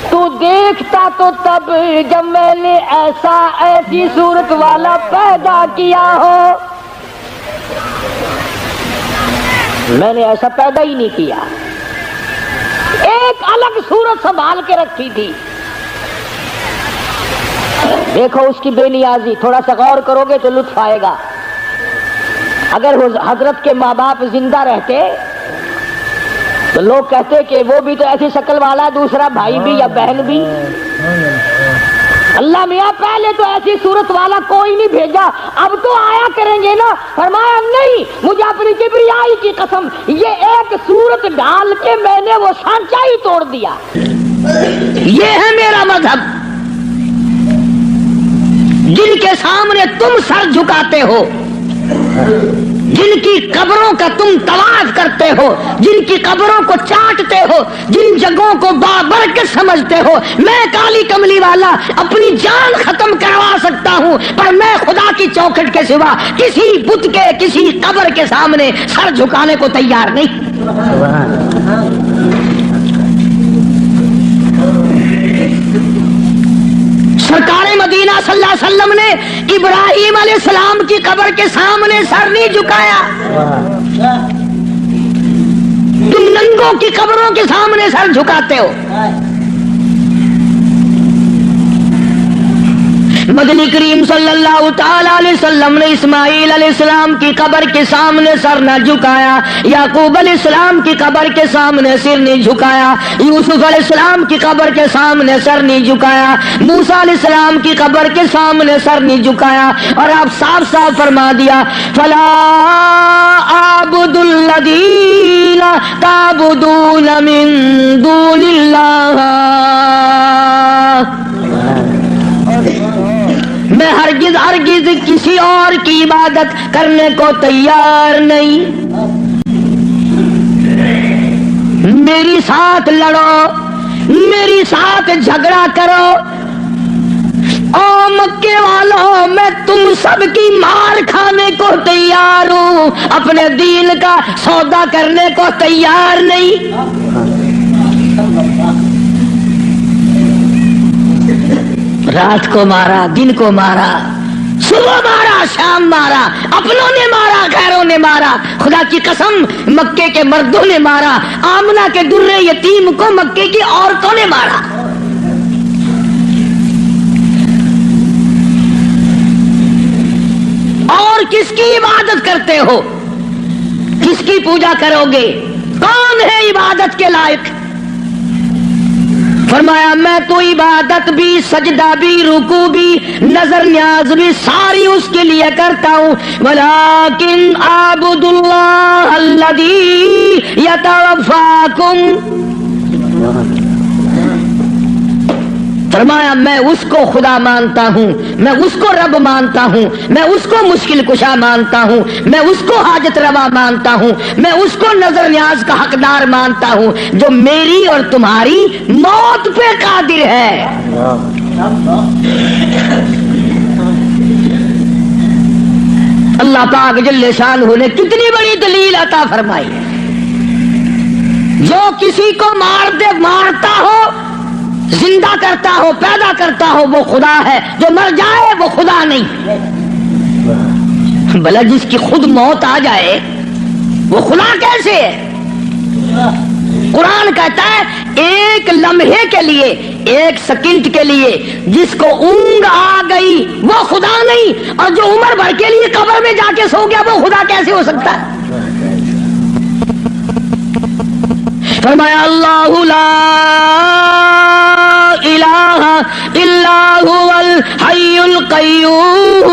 تو دیکھتا تو تب جب میں نے ایسی صورت والا پیدا کیا ہو، میں نے ایسا پیدا ہی نہیں کیا، ایک الگ صورت سنبھال کے رکھی تھی۔ دیکھو اس کی بے نیازی، تھوڑا سا غور کرو گے تو لطف آئے گا۔ اگر حضرت کے ماں باپ زندہ رہتے تو لوگ کہتے کہ وہ بھی تو ایسی شکل والا ہے، دوسرا بھائی بھی یا بہن بھی۔ اللہ میاں پہلے تو ایسی صورت والا کوئی نہیں بھیجا، اب تو آیا کریں گے نا۔ فرمایا نہیں، مجھے اپنی کبریائی کی قسم یہ ایک صورت ڈال کے میں نے وہ سانچہ ہی توڑ دیا۔ یہ ہے میرا مذہب، جن کے سامنے تم سر جھکاتے ہو، جن کی قبروں کا تم طواف کرتے ہو، جن کی قبروں کو چاٹتے ہو، جن جگہوں کو بابرکت سمجھتے ہو، میں کالی کملی والا اپنی جان ختم کروا سکتا ہوں پر میں خدا کی چوکھٹ کے سوا کسی بت کے کسی قبر کے سامنے سر جھکانے کو تیار نہیں۔ سرکار مدینہ صلی اللہ علیہ وسلم نے ابراہیم علیہ السلام کی قبر کے سامنے سر نہیں جھکایا، تم ننگوں کی قبروں کے سامنے سر جھکاتے ہو۔ مدنی کریم صلی اللہ تعالی علیہ وسلم نے اسماعیل علیہ السلام کی قبر کے سامنے سر نہ جھکایا، یعقوب علیہ السلام کی قبر کے سامنے سر نہیں جھکایا، یوسف علیہ السلام کی قبر کے سامنے سر نہیں جھکایا، موسیٰ علیہ السلام کی قبر کے سامنے سر نہیں جھکایا، اور آپ صاف صاف فرما دیا فلا اعبد الذین تعبدون من دون اللہ، میں ہرگز ہرگز کسی اور کی عبادت کرنے کو تیار نہیں، میری ساتھ لڑو، میری ساتھ جھگڑا کرو، او مکے والوں میں تم سب کی مار کھانے کو تیار ہوں، اپنے دین کا سودا کرنے کو تیار نہیں۔ رات کو مارا، دن کو مارا، صبح مارا، شام مارا، اپنوں نے مارا، غیروں نے مارا، خدا کی قسم مکے کے مردوں نے مارا، آمنہ کے درے یتیم کو مکے کی عورتوں نے مارا۔ اور کس کی عبادت کرتے ہو؟ کس کی پوجا کرو گے؟ کون ہے عبادت کے لائق؟ فرمایا میں تو عبادت بھی، سجدہ بھی، رکوع بھی، نظر نیاز بھی ساری اس کے لیے کرتا ہوں، ولیکن اعبد اللہ الذی یتوفاکم۔ فرمایا میں اس کو خدا مانتا ہوں، میں اس کو رب مانتا ہوں، میں اس کو مشکل کشا مانتا ہوں، میں اس کو حاجت روا مانتا ہوں، میں اس کو نظر نیاز کا حقدار مانتا ہوں جو میری اور تمہاری موت پہ قادر ہے۔ اللہ پاک جل شانہ نے کتنی بڑی دلیل عطا فرمائی۔ جو کسی کو مارتا ہو، زندہ کرتا ہو، پیدا کرتا ہو، وہ خدا ہے، جو مر جائے وہ خدا نہیں۔ بھلا جس کی خود موت آ جائے وہ خدا کیسے ہے؟ قرآن کہتا ہے ایک لمحے کے لیے، ایک سیکنڈ کے لیے جس کو اونگ آ گئی وہ خدا نہیں، اور جو عمر بھر کے لیے قبر میں جا کے سو گیا وہ خدا کیسے ہو سکتا ہے؟ فرمایا اللہ لا الہ الا هو الحی القیوم۔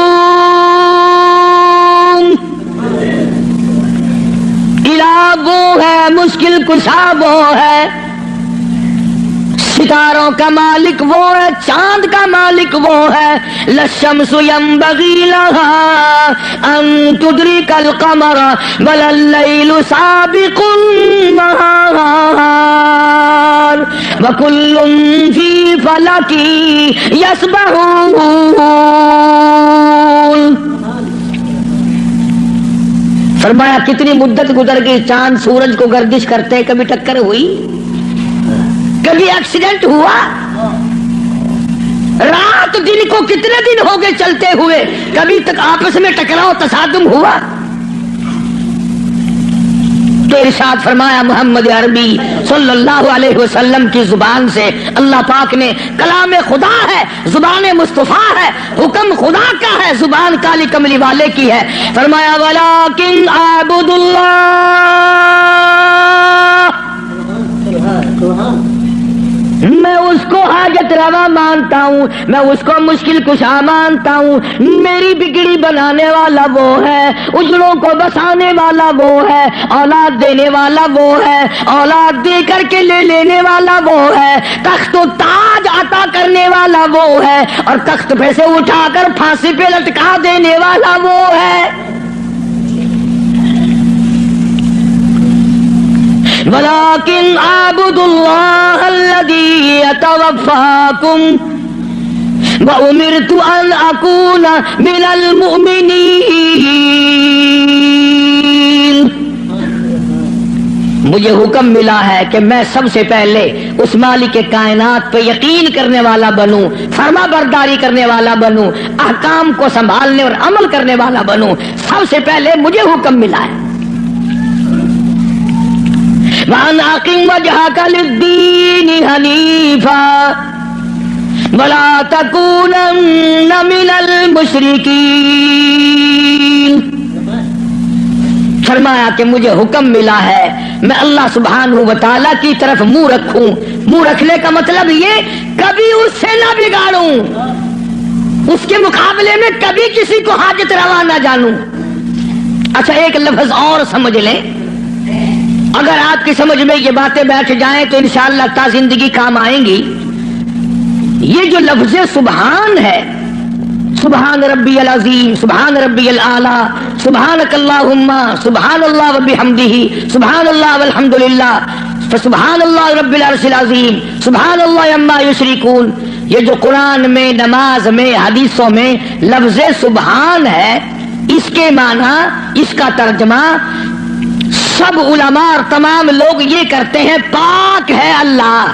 الہ وہ ہے، مشکل کشا وہ ہے، ستاروں کا مالک وہ ہے، چاند کا مالک وہ ہے، للشمس ينبغي لها ان تدرك القمر بل الليل سابق النهار وكل في فلك يسبحون۔ فرمایا کتنی مدت گزر گئی، چاند سورج کو گردش کرتے، کبھی ٹکر ہوئی، کبھی ایکسیڈنٹ ہوا، رات دن کو کتنے دن ہو گئے چلتے ہوئے، کبھی تک آپس میں ٹکراؤ تصادم ہوا؟ تو ارشاد فرمایا محمد عربی صلی اللہ علیہ وسلم کی زبان سے، اللہ پاک نے کلام خدا ہے، زبان مصطفیٰ ہے، حکم خدا کا ہے، زبان کالی کملی والے کی ہے۔ فرمایا ولیکن اعبد اللہ، میں اس کو حاجت روا مانتا ہوں، میں اس کو مشکل کشا مانتا ہوں، میری بگڑی بنانے والا وہ ہے، اجڑوں کو بسانے والا وہ ہے، اولاد دینے والا وہ ہے، اولاد دے کر کے لے لینے والا وہ ہے، تخت و تاج عطا کرنے والا وہ ہے، اور تخت پہ سے اٹھا کر پھانسی پہ لٹکا دینے والا وہ ہے۔ ولیکن اعبد اللہ الذی یتوفاکم وامرت ان اکون من المؤمنین۔ مجھے حکم ملا ہے کہ میں سب سے پہلے اس مالک کائنات پہ یقین کرنے والا بنوں، فرما برداری کرنے والا بنوں، احکام کو سنبھالنے اور عمل کرنے والا بنوں، سب سے پہلے مجھے حکم ملا ہے۔ وَأَنْ أَقِمْ وَجْهَكَ لِلدِّينِ حَنِيفًا وَلَا تَكُونَنَّ مِنَ الْمُشْرِكِينَ۔ فرمایا کہ مجھے حکم ملا ہے میں اللہ سبحانہ و تعالیٰ کی طرف منہ رکھوں، منہ رکھنے کا مطلب یہ کبھی اس سے نہ بگاڑوں، اس کے مقابلے میں کبھی کسی کو حاجت روا نہ جانوں۔ اچھا ایک لفظ اور سمجھ لیں، اگر آپ کی سمجھ میں یہ باتیں بیٹھ جائیں تو انشاءاللہ تا زندگی کام آئیں گی۔ یہ جو لفظ سبحان ہے، سبحان ربی العظیم، سبحان ربی الاعلیٰ، سبحانک اللہم، سبحان اللہ وبحمدہ، سبحان اللہ والحمدللہ، فسبحان اللہ رب العرش العظیم، سبحان اللہ عما یشرکون، یہ جو قرآن میں، نماز میں، حدیثوں میں لفظ سبحان ہے، اس کے معنی، اس کا ترجمہ سب علماء اور تمام لوگ یہ کرتے ہیں، پاک ہے اللہ۔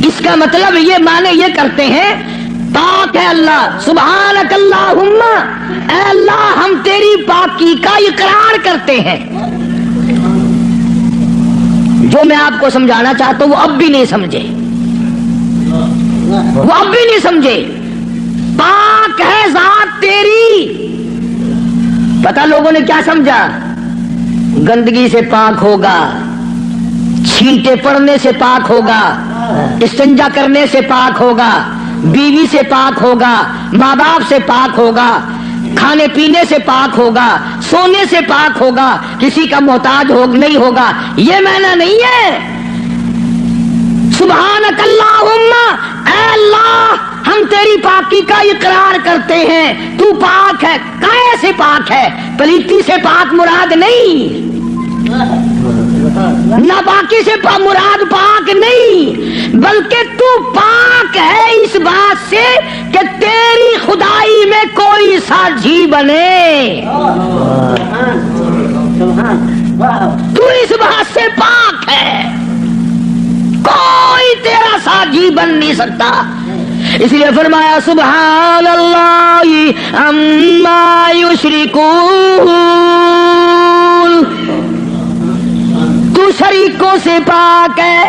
اس کا مطلب یہ معنی یہ کرتے ہیں، پاک ہے اللہ، سبحانک اللہم، اے اللہ ہم تیری پاکی کا اقرار کرتے ہیں۔ جو میں آپ کو سمجھانا چاہتا ہوں وہ اب بھی نہیں سمجھے، وہ اب بھی نہیں سمجھے۔ پاک ہے ذات تیری، پتہ لوگوں نے کیا سمجھا؟ گندگی سے پاک ہوگا، چھینٹے پڑنے سے پاک ہوگا، استنجا کرنے سے پاک ہوگا، بیوی سے پاک ہوگا، ماں باپ سے پاک ہوگا، کھانے پینے سے پاک ہوگا، سونے سے پاک ہوگا، کسی کا محتاج نہیں ہوگا۔ یہ معنی نہیں ہے۔ سبحانک اللہم، اے اللہ ہم تیری پاکی کا اقرار کرتے ہیں، تو پاک ہے۔ کیسے پاک ہے؟ پلیتی سے پاک مراد نہیں، ناپاکی سے مراد پاک نہیں، بلکہ تو پاک ہے اس بات سے کہ تیری خدائی میں کوئی ساجھی بنے، تو اس بات سے پاک ہے، کوئی تیرا ساجھی بن نہیں سکتا۔ اس لیے فرمایا سبحان اللہ عما یشرکون، تو شریکوں سے پاک ہے۔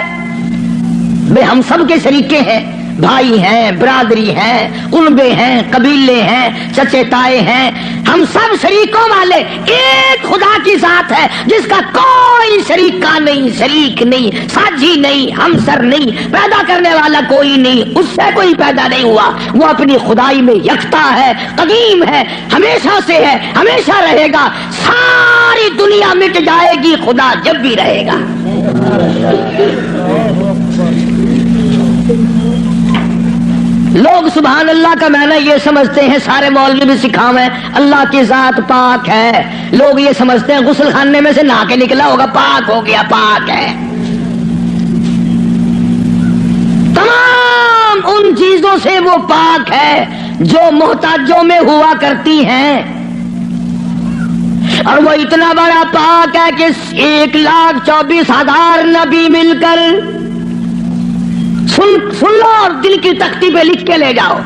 بے ہم سب کے شریکے ہیں، بھائی ہیں، برادری ہیں، قربے ہیں، قبیلے ہیں، چچے تائے ہیں، ہم سب شریکوں والے ایک خدا کی ذات ہے جس کا کوئی شریکہ نہیں، شریک نہیں، ساجھی نہیں، ہمسر نہیں، پیدا کرنے والا کوئی نہیں، اس سے کوئی پیدا نہیں ہوا، وہ اپنی خدائی میں یکتا ہے، قدیم ہے، ہمیشہ سے ہے، ہمیشہ رہے گا، ساری دنیا مٹ جائے گی، خدا جب بھی رہے گا۔ لوگ سبحان اللہ کا معنی یہ سمجھتے ہیں، سارے مولوی بھی سکھاویں اللہ کی ذات پاک ہے، لوگ یہ سمجھتے ہیں غسل خانے میں سے نہا کے نکلا ہوگا، پاک ہو گیا، پاک ہے۔ تمام ان چیزوں سے وہ پاک ہے جو محتاجوں میں ہوا کرتی ہیں، اور وہ اتنا بڑا پاک ہے کہ 1,24,000 نبی مل کر، سن لو اور دل کی تختی پہ لکھ کے لے جاؤ،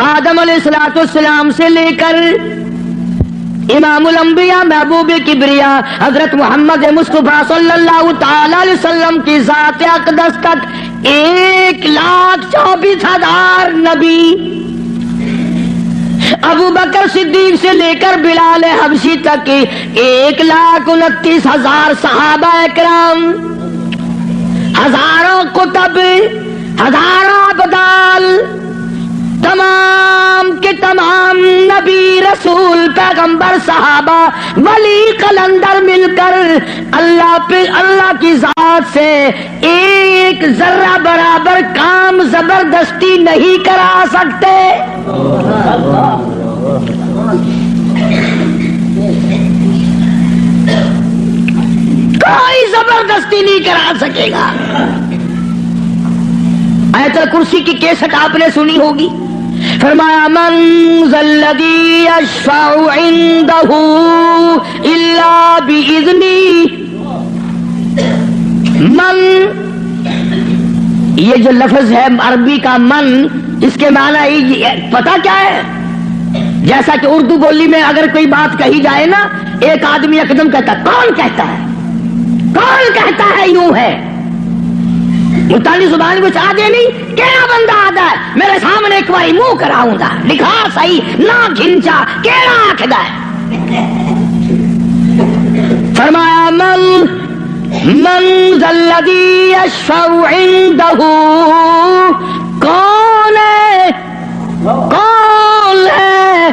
آدم علیہ السلام سے لے کر امام الانبیاء محبوب کبریا حضرت محمد مصطفیٰ صلی اللہ تعالی علیہ وسلم کی ذات اقدس تک 1,24,000 نبی، ابو بکر صدیق سے لے کر بلال حبشی تک 1,29,000 صحابہ اکرام، ہزاروں کتب، ہزاروں ابدال، تمام کے تمام نبی، رسول، پیغمبر، صحابہ، ولی، قلندر مل کر اللہ کی ذات سے ایک ذرہ برابر کام زبردستی نہیں کرا سکتے۔ کوئی زبردستی نہیں کرا سکے گا۔ آیت الکرسی کی کیسٹ آپ نے سنی ہوگی، فرمایا من ذا الذی یشفع عنده الا باذنہ۔ من، یہ جو لفظ ہے عربی کا من، اس کے معنی پتہ کیا ہے؟ جیسا کہ اردو بولی میں اگر کوئی بات کہی جائے نا، ایک آدمی اقدم کہتا ہے، کون کہتا ہے، کون کہتا ہے، یوں ہے، ملتانی زبان کچھ آدھے نہیں، کیڑا بندہ آدھا ہے میرے سامنے ایک باری منہ کراؤں گا، لکھا صحیح نہ گھنچا، کیڑا آکھدا ہے۔ فرمایا من ذا الذی یشفع عنده، کون ہے، کون ہے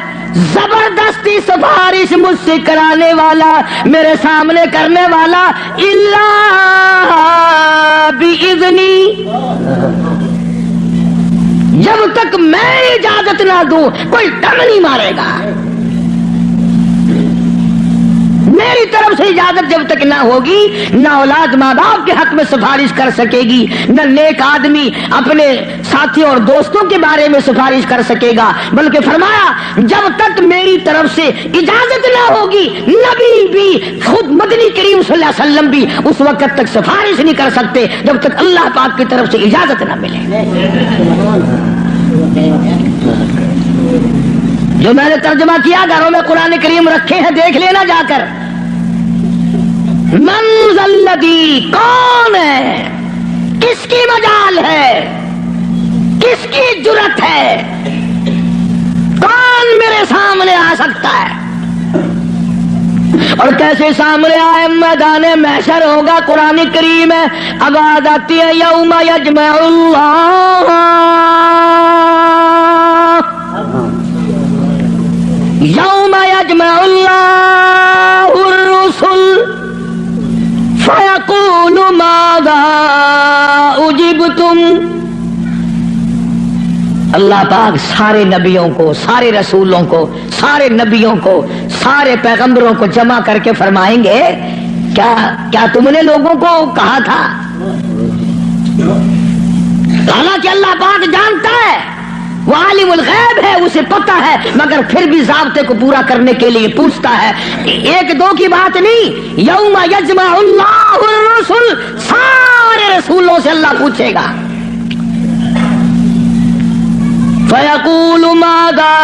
زبردستی سفارش مجھ سے کرانے والا، میرے سامنے کرنے والا، الا باذنی، جب تک میں اجازت نہ دوں کوئی ڈنگ نہیں مارے گا۔ میری طرف سے اجازت جب تک نہ ہوگی نہ اولاد ماں باپ کے حق میں سفارش کر سکے گی، نہ نیک آدمی اپنے ساتھیوں اور دوستوں کے بارے میں سفارش کر سکے گا، بلکہ فرمایا جب تک میری طرف سے اجازت نہ ہوگی نبی بھی خود مدنی کریم صلی اللہ علیہ وسلم بھی اس وقت تک سفارش نہیں کر سکتے جب تک اللہ پاک کی طرف سے اجازت نہ ملے۔ جو میں نے ترجمہ کیا گھروں میں قرآن کریم رکھے ہیں دیکھ لینا جا کر۔ من ذا الذی، کون ہے، کس کی مجال ہے، کس کی جرأت ہے، کون میرے سامنے آ سکتا ہے؟ اور کیسے سامنے آئے؟ میدان محشر ہوگا، قرآن کریم ہے، آواز آتی ہے یوم یجمع اللہ، یوم یجمع اللہ الرسل فیقول ماذا اجبتم۔ اللہ پاک سارے نبیوں کو، سارے رسولوں کو، سارے نبیوں کو، سارے پیغمبروں کو جمع کر کے فرمائیں گے کیا تم نے لوگوں کو کہا تھا؟ حالانکہ اللہ پاک جانتا ہے، وہ عالم الغیب ہے، اسے پتہ ہے، مگر پھر بھی ضابطے کو پورا کرنے کے لیے پوچھتا ہے۔ ایک دو کی بات نہیں، یوم یجمع اللہ الرسل، سارے رسولوں سے اللہ پوچھے گا۔ فَيَقُولُ مَاذَا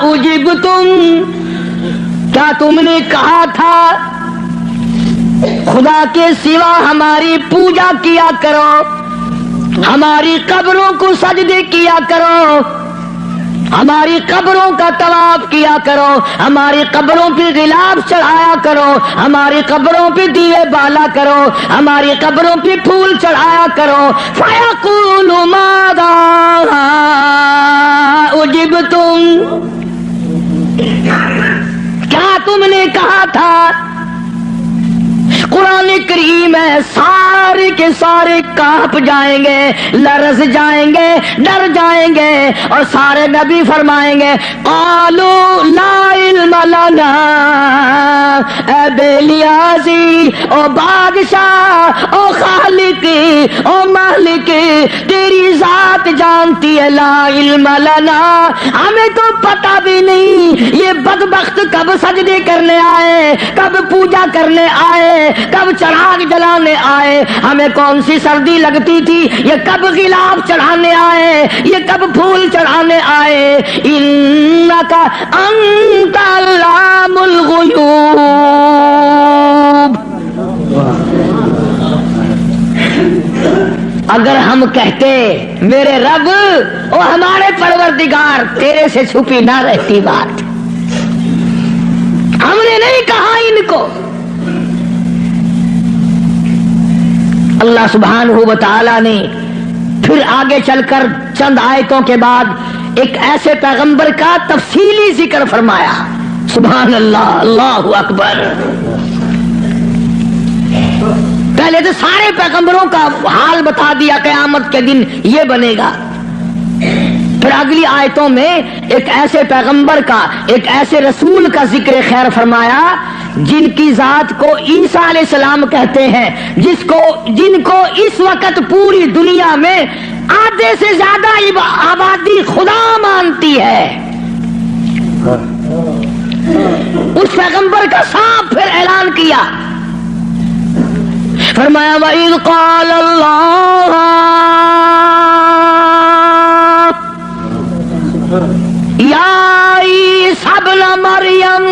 أُجِبْتُمْ، کیا تم نے کہا تھا خدا کے سوا ہماری پوجا کیا کرو، ہماری قبروں کو سجدے کیا کرو، ہماری قبروں کا طواف کیا کرو، ہماری قبروں پہ غلاف چڑھایا کرو، ہماری قبروں پہ دیے بالا کرو، ہماری قبروں پہ پھول چڑھایا کرو۔ فَيَقُولُ مَاذَا أُجِبْتُمْ، کیا تم نے کہا تھا؟ قرآن کریم ہے، سارے کے سارے کانپ جائیں گے، لرز جائیں گے، ڈر جائیں گے، اور سارے نبی فرمائیں گے قالوا لا علم لنا، اے بے لیازی، او بادشاہ، او خالق، او مالک، تیری ذات جانتی ہے، لا علم لنا، ہمیں تو پتہ بھی نہیں یہ بدبخت کب سجدے کرنے آئے، کب پوجا کرنے آئے، کب چراغ جلانے آئے، ہمیں کون سی سردی لگتی تھی، یہ کب غلاف چڑھانے آئے، یہ کب پھول چڑھانے آئے۔ انک انت علام الغیوب، اگر ہم کہتے میرے رب او ہمارے پروردگار تیرے سے چھپی نہ رہتی بات، ہم نے نہیں کہا ان کو۔ اللہ سبحانہ و تعالی نے پھر آگے چل کر چند آیتوں کے بعد ایک ایسے پیغمبر کا تفصیلی ذکر فرمایا۔ سبحان اللہ، اللہ اکبر۔ پہلے تو سارے پیغمبروں کا حال بتا دیا، قیامت کے دن یہ بنے گا۔ پھر اگلی آیتوں میں ایک ایسے پیغمبر کا، ایک ایسے رسول کا ذکر خیر فرمایا جن کی ذات کو عیسیٰ علیہ السلام کہتے ہیں، جن کو اس وقت پوری دنیا میں آدھے سے زیادہ آبادی خدا مانتی ہے۔ اس پیغمبر کا صاف پھر اعلان کیا، فرمایا وَإِذْ قَالَ اللَّهُ یا عیسیٰ ابن مریم،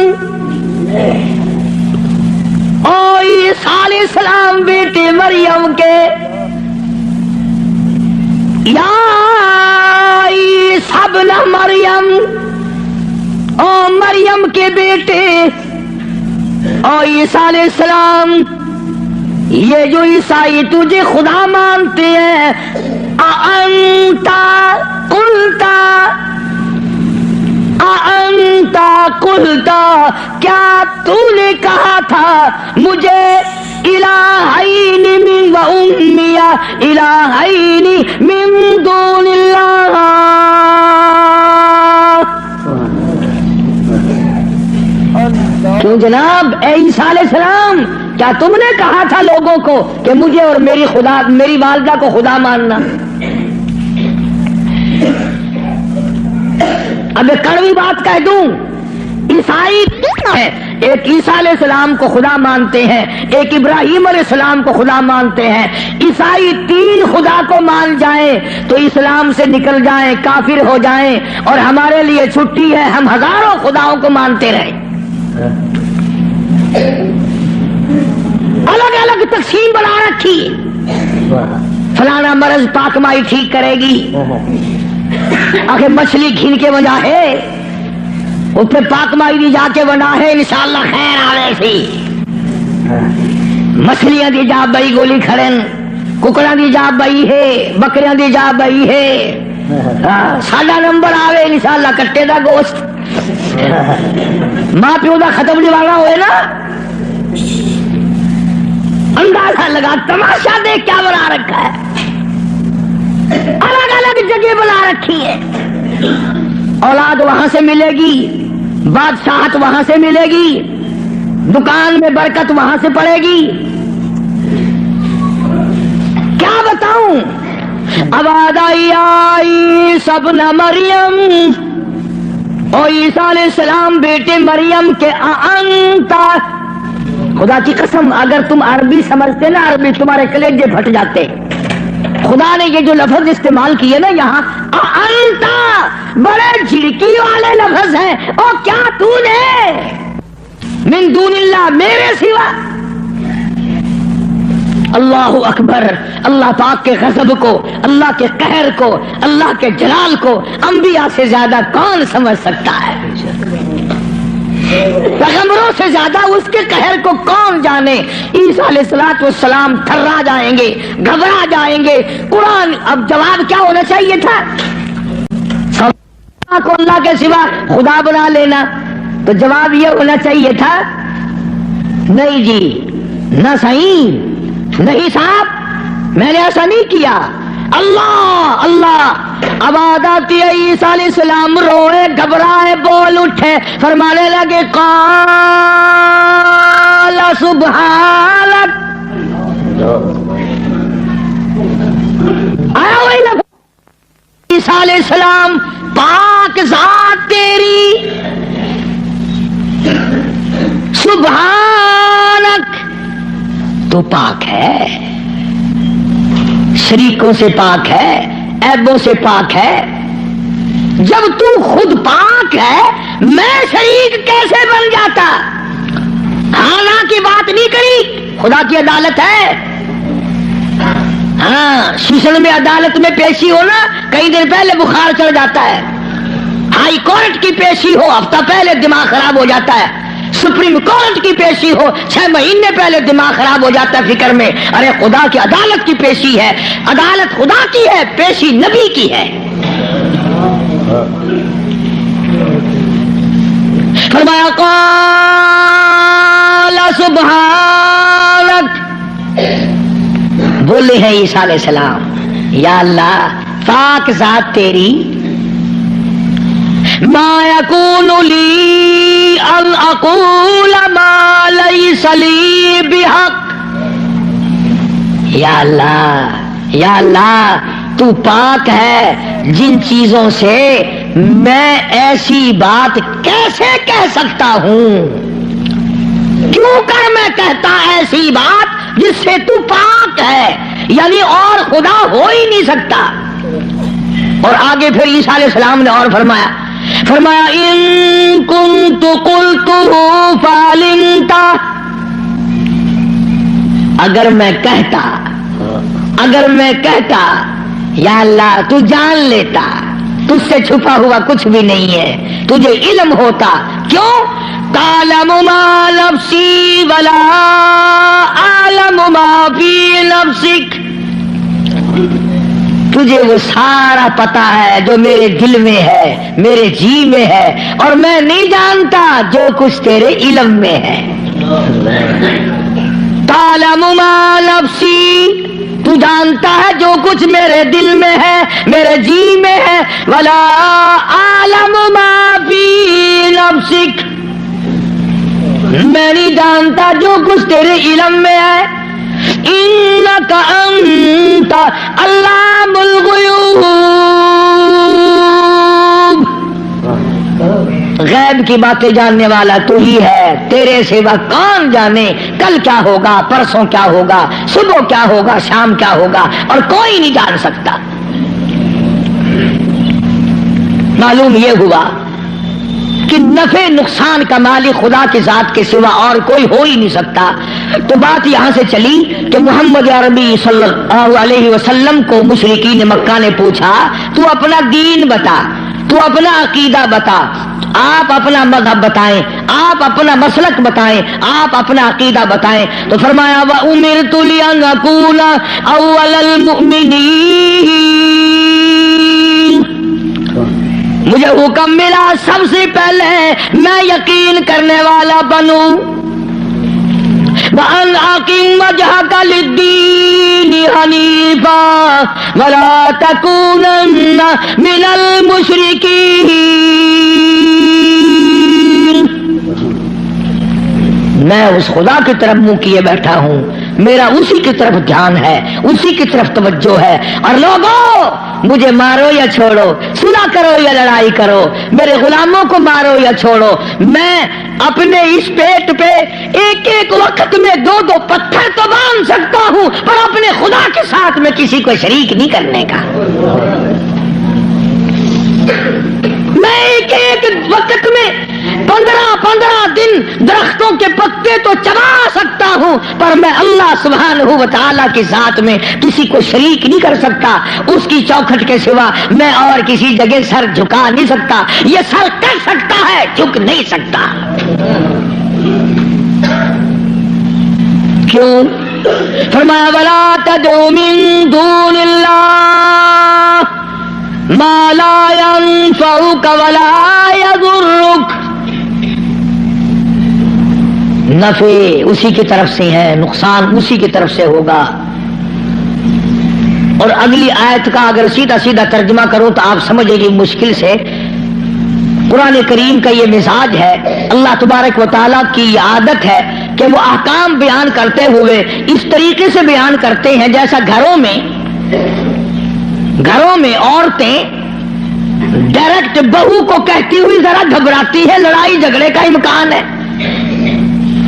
او عیسیٰ علیہ السلام بیٹے مریم کے، یا عیسیٰ ابن مریم، او مریم کے بیٹے، او عیسیٰ علیہ السلام، یہ جو عیسائی تجھے خدا مانتے ہیں، اَأَنْتَ قُلْتَ، کیا تو نے کہا تھا مجھے الہین من و امی الہین من دون اللہ، کیوں جناب؟ اے عیسیٰ علیہ السلام، کیا تم نے کہا تھا لوگوں کو کہ مجھے اور میری والدہ کو خدا ماننا؟ اب ایک کڑوی بات کہہ دوں، عیسائی ہے، ایک عیسیٰ علیہ السلام کو خدا مانتے ہیں، ایک ابراہیم علیہ السلام کو خدا مانتے ہیں۔ عیسائی 3 خدا کو مان جائیں تو اسلام سے نکل جائیں، کافر ہو جائیں، اور ہمارے لیے چھٹی ہے، ہم ہزاروں خداؤں کو مانتے رہیں۔ الگ الگ تقسیم بنا رکھی، فلانا مرض پاک مائی ٹھیک کرے گی، آخر مچھلی گھن کے وجہ ہے اس پہ پاک مائی دی جا کے بنا ہے، انشاءاللہ خیر آوے سی۔ مچھلیاں دی جا بئی گولی کھڑن، ککڑاں دی جا بئی ہے، بکریاں دی جا بئی ہے، ساڈا نمبر آوے انشاءاللہ کٹے دا گوشت۔ ماں پیو دا ختم دیوانا ہوئے نا، اندازہ لگا، تماشا دیکھ کیا بنا رکھا ہے، الگ الگ جگہ بنا رکھی ہے۔ اولاد وہاں سے ملے گی، بادشاہت وہاں سے ملے گی، دکان میں برکت وہاں سے پڑے گی، کیا بتاؤں؟ اب آئی سب نہ مریم، او عیسیٰ علیہ السلام بیٹے مریم کے انتا، خدا کی قسم اگر تم عربی سمجھتے نا، عربی تمہارے کلیجے پھٹ جاتے۔ خدا نے یہ جو لفظ استعمال کیے نا یہاں، انتا، بڑے جھڑکی والے لفظ ہیں۔ او کیا تو نے من دون اللہ، میرے سوا؟ اللہ اکبر، اللہ پاک کے غضب کو، اللہ کے قہر کو، اللہ کے جلال کو انبیاء سے زیادہ کون سمجھ سکتا ہے؟ پیغمبروں سے زیادہ اس کے قہر کو کون جانے؟ عیسیٰ علیہ السلام تھرا جائیں گے، گھبرا جائیں گے۔ قرآن اب جواب کیا ہونا چاہیے تھا؟ کو اللہ کے سوا خدا بنا لینا، تو جواب یہ ہونا چاہیے تھا، نہیں جی، نہ صحیح، نہیں صاحب میں نے ایسا نہیں کیا۔ اللہ اللہ، اب آتی ہے عیسیٰ علیہ السلام روئے، گھبرائے، بول اٹھے، فرمانے لگے قال سبحانک، آیا وہی لفظ، عیسیٰ علیہ السلام پاک ذات تیری، سبحانک، تو پاک ہے، شریکوں سے پاک ہے، عیبوں سے پاک ہے۔ جب تو خود پاک ہے میں شریک کیسے بن جاتا؟ خانہ کی بات نہیں کری، خدا کی عدالت ہے۔ ہاں، شیشن میں عدالت میں پیشی ہونا کئی دن پہلے بخار چڑھ جاتا ہے، ہائی کورٹ کی پیشی ہو ہفتہ پہلے دماغ خراب ہو جاتا ہے، سپریم کورٹ کی پیشی ہو 6 مہینے پہلے دماغ خراب ہو جاتا ہے فکر میں۔ ارے خدا کی عدالت کی پیشی ہے، عدالت خدا کی ہے، پیشی نبی کی ہے۔ فرمایا قال سبحانک، بولے ہیں عیسیٰ علیہ السلام، یا اللہ پاک ذات تیری، ما یکون لی ان اقول ما لیس لی بحق، یا اللہ تو پاک ہے، جن چیزوں سے میں ایسی بات کیسے کہہ سکتا ہوں؟ کیوں کر میں کہتا ایسی بات جس سے تو پاک ہے، یعنی اور خدا ہو ہی نہیں سکتا۔ اور آگے پھر عیسیٰ علیہ السلام نے اور فرمایا ان کنت قلتہ فعلمت، اگر میں کہتا یا اللہ تو جان لیتا، تجھ سے چھپا ہوا کچھ بھی نہیں ہے، تجھے علم ہوتا۔ کیوں؟ تعلم ما نفسی ولا اعلم ما فی نفسک، تجھے وہ سارا پتا ہے جو میرے دل میں ہے، میرے جی میں ہے، اور میں نہیں جانتا جو کچھ تیرے علم میں ہے۔ تعلم ما نفسی، تو جانتا ہے جو کچھ میرے دل میں ہے، میرے جی میں ہے، ولا اعلم ما فی نفسک، میں نہیں جانتا جو کچھ تیرے علم میں ہے. انک انت علام الغیوب، غیب کی باتیں جاننے والا تو ہی ہے، تیرے سوا کون جانے کل کیا ہوگا، پرسوں کیا ہوگا، صبح کیا ہوگا، شام کیا ہوگا، اور کوئی نہیں جان سکتا. معلوم یہ ہوا کہ نفع نقصان کا مالک خدا کی ذات کے سوا اور کوئی ہو ہی نہیں سکتا. تو بات یہاں سے چلی کہ محمد عربی صلی اللہ علیہ وسلم کو مشرکین مکہ نے پوچھا تو اپنا دین بتا، تو اپنا عقیدہ بتا، آپ اپنا مذہب بتائیں، آپ اپنا مسلک بتائیں، آپ اپنا عقیدہ بتائیں. تو فرمایا وَأُمِرْتُ لِأَنْ أَكُونَ أَوَّلَ الْمُؤْمِنِينَ، مجھے حکم ملا سب سے پہلے میں یقین کرنے والا بنوں. وَأَنْ أَقِمْ وَجْهَكَ لِلدِّينِ حَنِيفًا وَلَا تَكُونَنَّ مِنَ الْمُشْرِكِينَ. میں اس خدا کی طرف منہ کیے بیٹھا ہوں، میرا اسی کی طرف دھیان ہے، اسی کی طرف توجہ ہے. اور لوگوں مجھے مارو یا چھوڑو، صلح کرو یا لڑائی کرو، میرے غلاموں کو مارو یا چھوڑو، میں اپنے اس پیٹ پہ ایک ایک وقت میں 2 پتھر تو باندھ سکتا ہوں، پر اپنے خدا کے ساتھ میں کسی کو شریک نہیں کرنے کا. میں ایک ایک وقت میں 15 دن درختوں کے پتے تو چبا سکتا ہوں، پر میں اللہ سبحانہ و تعالیٰ کی ذات میں کسی کو شریک نہیں کر سکتا. اس کی چوکھٹ کے سوا میں اور کسی جگہ سر جھکا نہیں سکتا. یہ سر کر سکتا ہے، جھک نہیں سکتا. کیوں؟ فرمایا وَلَا تَدْعُ مِن دُونِ اللَّهِ مَا لَا يَنفَعُكَ وَلَا يَضُرُّكَ. نفع اسی کی طرف سے ہے، نقصان اسی کی طرف سے ہوگا. اور اگلی آیت کا اگر سیدھا سیدھا ترجمہ کروں تو آپ سمجھیں گے مشکل سے. قرآن کریم کا یہ مزاج ہے، اللہ تبارک و تعالیٰ کی یہ عادت ہے کہ وہ احکام بیان کرتے ہوئے اس طریقے سے بیان کرتے ہیں جیسا گھروں میں عورتیں ڈائریکٹ بہو کو کہتی ہوئی ذرا گھبراتی ہے، لڑائی جھگڑے کا امکان ہے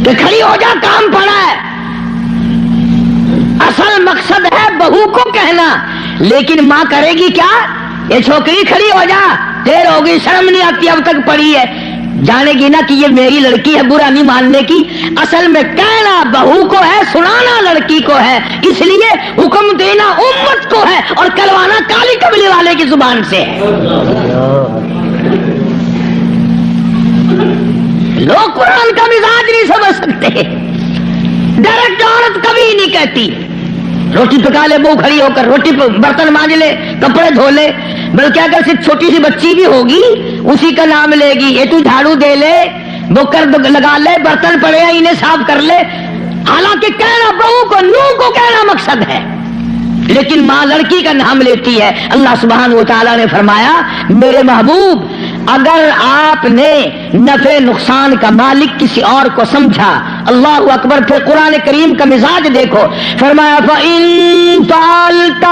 کہ کھڑی ہو جا، کام پڑا ہے. اصل مقصد ہے بہو کو کہنا، لیکن ماں کرے گی کیا؟ یہ چھوکری کھڑی ہو جا، دیر ہوگی، شرم نہیں آتی، اب تک پڑی ہے. جانے گی نا کہ یہ میری لڑکی ہے، برا نہیں ماننے کی. اصل میں کہنا بہو کو ہے، سنانا لڑکی کو ہے، اس لیے حکم دینا امت کو ہے اور کروانا کالی قبیلے والے کی زبان سے ہے. لوگ قرآن کا مزاج نہیں سمجھ سکتے. ڈائریکٹ عورت کبھی نہیں کہتی روٹی پکا لے، بہو کھڑی ہو کر روٹی برتن مانج لے، کپڑے دھو لے، بلکہ اگر صرف چھوٹی سی بچی بھی ہوگی اسی کا نام لے گی، یہ تو جھاڑو دے لے، بکر لگا لے، برتن پڑے ہیں انہیں صاف کر لے. حالانکہ کہنا بہو کو، نو کو کہنا مقصد ہے، لیکن ماں لڑکی کا نام لیتی ہے. اللہ سبحانہ و تعالیٰ نے فرمایا میرے محبوب اگر آپ نے نفع نقصان کا مالک کسی اور کو سمجھا، اللہ اکبر. پھر قرآن کریم کا مزاج دیکھو، فرمایا فَإِن فَعَلْتَ